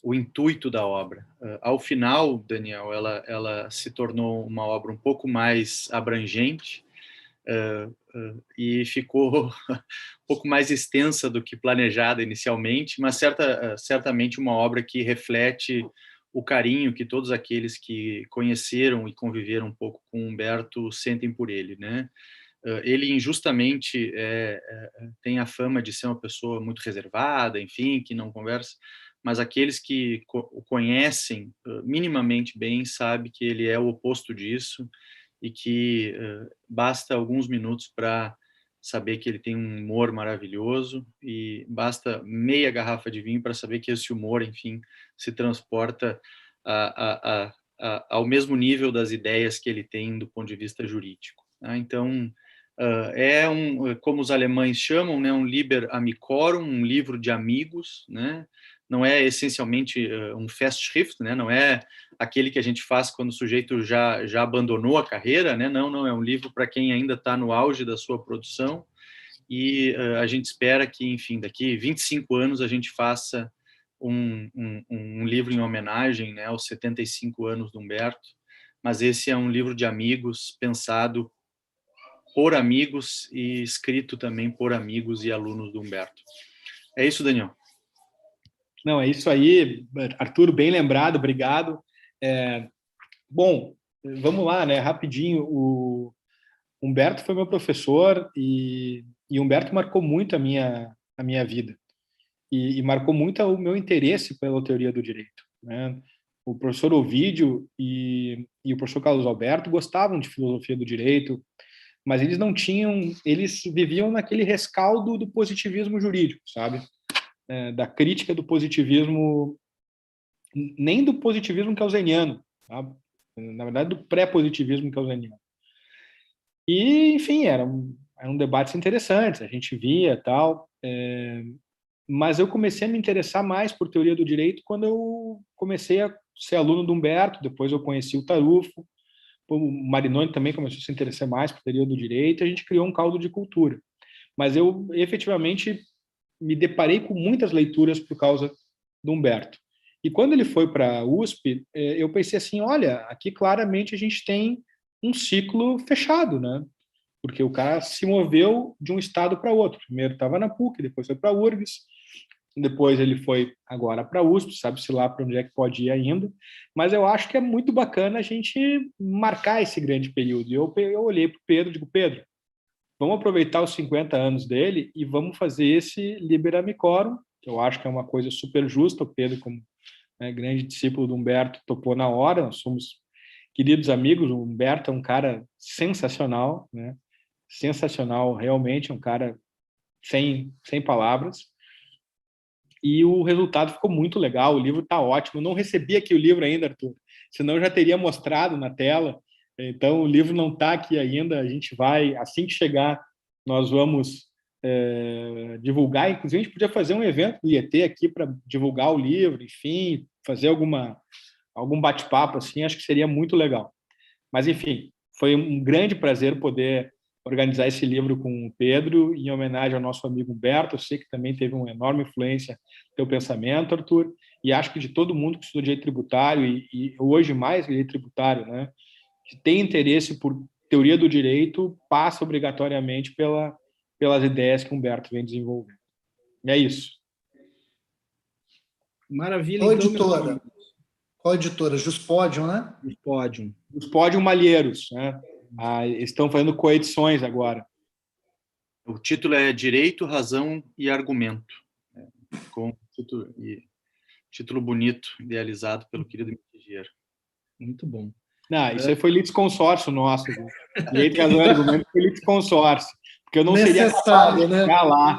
o intuito da obra. Ao final, Daniel, ela se tornou uma obra um pouco mais abrangente, e ficou um pouco mais extensa do que planejada inicialmente, mas certamente uma obra que reflete o carinho que todos aqueles que conheceram e conviveram um pouco com Humberto sentem por ele, né? Ele injustamente tem a fama de ser uma pessoa muito reservada, enfim, que não conversa, mas aqueles que o conhecem minimamente bem sabem que ele é o oposto disso, e que basta alguns minutos para saber que ele tem um humor maravilhoso, e basta meia garrafa de vinho para saber que esse humor, enfim, se transporta ao mesmo nível das ideias que ele tem do ponto de vista jurídico. Tá? Então, como os alemães chamam, né, um Liber Amicorum, um livro de amigos, né? Não é essencialmente um Festschrift, né? Não é aquele que a gente faz quando o sujeito já abandonou a carreira, né? Não, é um livro para quem ainda está no auge da sua produção, e a gente espera que, enfim, daqui 25 anos a gente faça um livro em homenagem, né, aos 75 anos do Humberto, mas esse é um livro de amigos, pensado por amigos e escrito também por amigos e alunos do Humberto. É isso, Daniel. Não, é isso aí, Arthur, bem lembrado, obrigado. Bom, vamos lá, né, rapidinho. O Humberto foi meu professor e Humberto marcou muito a minha vida e marcou muito o meu interesse pela teoria do direito, né? O professor Ovídio e o professor Carlos Alberto gostavam de filosofia do direito, mas eles não tinham, eles viviam naquele rescaldo do positivismo jurídico, sabe? Da crítica do positivismo, nem do positivismo keynesiano, sabe? Na verdade, do pré-positivismo keynesiano. E, enfim, eram debates interessantes, a gente via tal, mas eu comecei a me interessar mais por teoria do direito quando eu comecei a ser aluno do Humberto, depois eu conheci o Tarufo, o Marinoni também começou a se interessar mais por teoria do direito, e a gente criou um caldo de cultura. Mas eu, efetivamente, me deparei com muitas leituras por causa do Humberto. E quando ele foi para a USP, eu pensei assim, olha, aqui claramente a gente tem um ciclo fechado, né? Porque o cara se moveu de um estado para outro. Primeiro estava na PUC, depois foi para a URGS, depois ele foi agora para a USP, sabe-se lá para onde é que pode ir ainda. Mas eu acho que é muito bacana a gente marcar esse grande período. E eu olhei para o Pedro e digo, Pedro, vamos aproveitar os 50 anos dele e vamos fazer esse Liber Amicorum, que eu acho que é uma coisa super justa. O Pedro, como grande discípulo do Humberto, topou na hora. Nós somos queridos amigos. O Humberto é um cara sensacional, né? Sensacional, realmente, um cara sem palavras. E o resultado ficou muito legal, o livro está ótimo. Eu não recebi aqui o livro ainda, Arthur, senão eu já teria mostrado na tela. Então, o livro não está aqui ainda, a gente vai, assim que chegar, nós vamos divulgar. Inclusive, a gente podia fazer um evento do IET aqui para divulgar o livro, enfim, fazer algum bate-papo, assim, acho que seria muito legal. Mas, enfim, foi um grande prazer poder organizar esse livro com o Pedro, em homenagem ao nosso amigo Humberto. Eu sei que também teve uma enorme influência no teu pensamento, Arthur, e acho que de todo mundo que estuda direito tributário, e hoje mais direito tributário, né, que tem interesse por teoria do direito, passa obrigatoriamente pelas ideias que o Humberto vem desenvolvendo. E é isso. Maravilha, Qual então, editora? Qual editora? Juspodium, né? Juspodium. Juspodium Malheiros, né? Estão fazendo coedições agora. O título é Direito, Razão e Argumento, com título bonito, idealizado pelo querido Mitigiero. Muito bom. Não, isso aí foi litisconsórcio nosso. Direito, Razão e Argumento foi litisconsórcio, porque eu não seria capaz de chegar lá.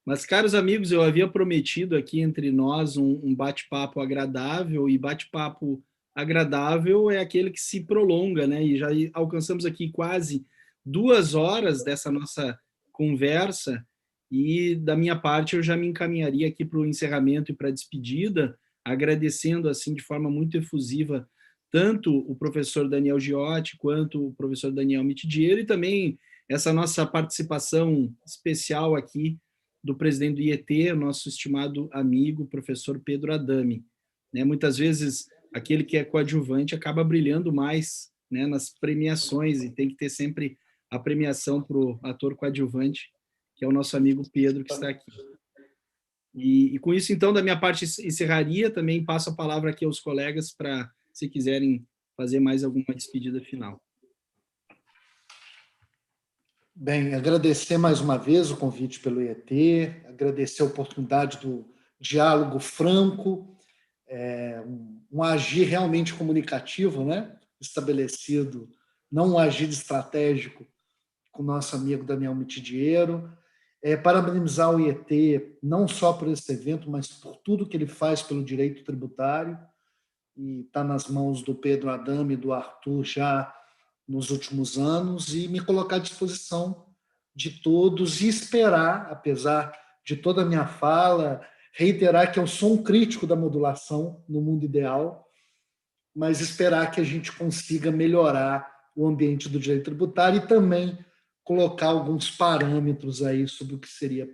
Mas, caros amigos, eu havia prometido aqui entre nós um bate-papo agradável, e bate-papo agradável é aquele que se prolonga, né? E já alcançamos aqui quase 2 horas dessa nossa conversa, e da minha parte eu já me encaminharia aqui para o encerramento e para a despedida, agradecendo assim de forma muito efusiva tanto o professor Daniel Giotti quanto o professor Daniel Mitidiero, e também essa nossa participação especial aqui do presidente do IET, nosso estimado amigo, professor Pedro Adami. Muitas vezes, aquele que é coadjuvante acaba brilhando mais, né, nas premiações, e tem que ter sempre a premiação para o ator coadjuvante, que é o nosso amigo Pedro, que está aqui. E com isso, então, da minha parte, encerraria. Também passo a palavra aqui aos colegas para, se quiserem, fazer mais alguma despedida final. Bem, agradecer mais uma vez o convite pelo IET, agradecer a oportunidade do diálogo franco, um agir realmente comunicativo, né? Estabelecido, não um agir estratégico com o nosso amigo Daniel Mitidiero. Parabenizar o IET, não só por esse evento, mas por tudo que ele faz pelo direito tributário, e está nas mãos do Pedro Adami e do Arthur já nos últimos anos, e me colocar à disposição de todos e esperar, apesar de toda a minha fala, reiterar que eu sou um crítico da modulação no mundo ideal, mas esperar que a gente consiga melhorar o ambiente do direito tributário e também colocar alguns parâmetros aí sobre o que seria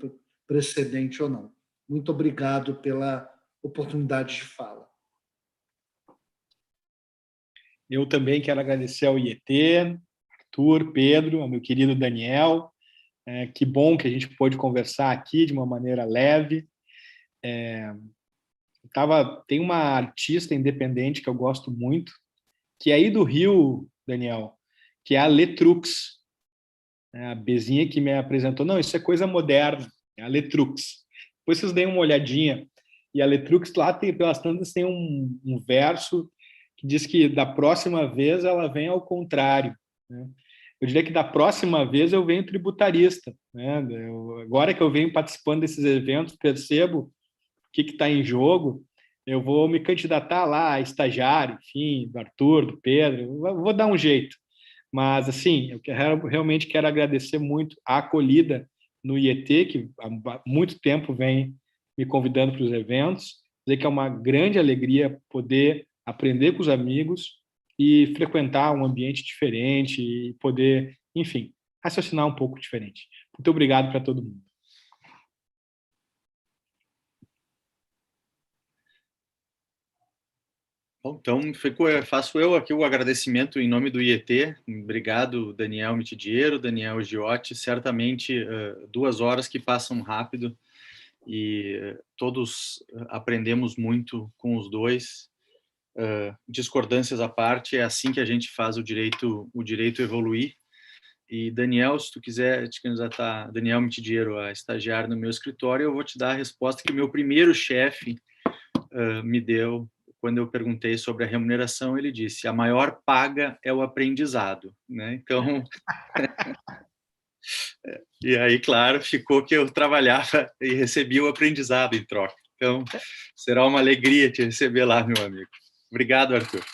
precedente ou não. Muito obrigado pela oportunidade de fala. Eu também quero agradecer ao IET, Arthur, Pedro, ao meu querido Daniel. Que bom que a gente pôde conversar aqui de uma maneira leve. Tem uma artista independente que eu gosto muito, que é aí do Rio, Daniel, que é a Letrux. A Bezinha que me apresentou. Não, isso é coisa moderna, é a Letrux. Depois vocês deem uma olhadinha. E a Letrux lá, pelas tantas, tem um verso que que diz que da próxima vez ela vem ao contrário, né? Eu diria que da próxima vez eu venho tributarista, né? Agora que eu venho participando desses eventos, percebo o que está em jogo, eu vou me candidatar lá a estagiário, enfim, do Arthur, do Pedro, eu vou dar um jeito. Mas, assim, realmente quero agradecer muito a acolhida no IET, que há muito tempo vem me convidando para os eventos, dizer que é uma grande alegria poder aprender com os amigos e frequentar um ambiente diferente e poder, enfim, raciocinar um pouco diferente. Muito obrigado para todo mundo. Bom, então, faço eu aqui o agradecimento em nome do IET. Obrigado, Daniel Mitidiero, Daniel Giotti. Certamente 2 horas que passam rápido e todos aprendemos muito com os dois. Discordâncias à parte, é assim que a gente faz o direito evoluir. E Daniel, se tu quiser te candidatar, Daniel Mitidiero, a estagiar no meu escritório, eu vou te dar a resposta que meu primeiro chefe me deu quando eu perguntei sobre a remuneração. Ele disse: a maior paga é o aprendizado, né? Então, e aí, claro, ficou que eu trabalhava e recebia o aprendizado em troca. Então, será uma alegria te receber lá, meu amigo. Obrigado, Arthur.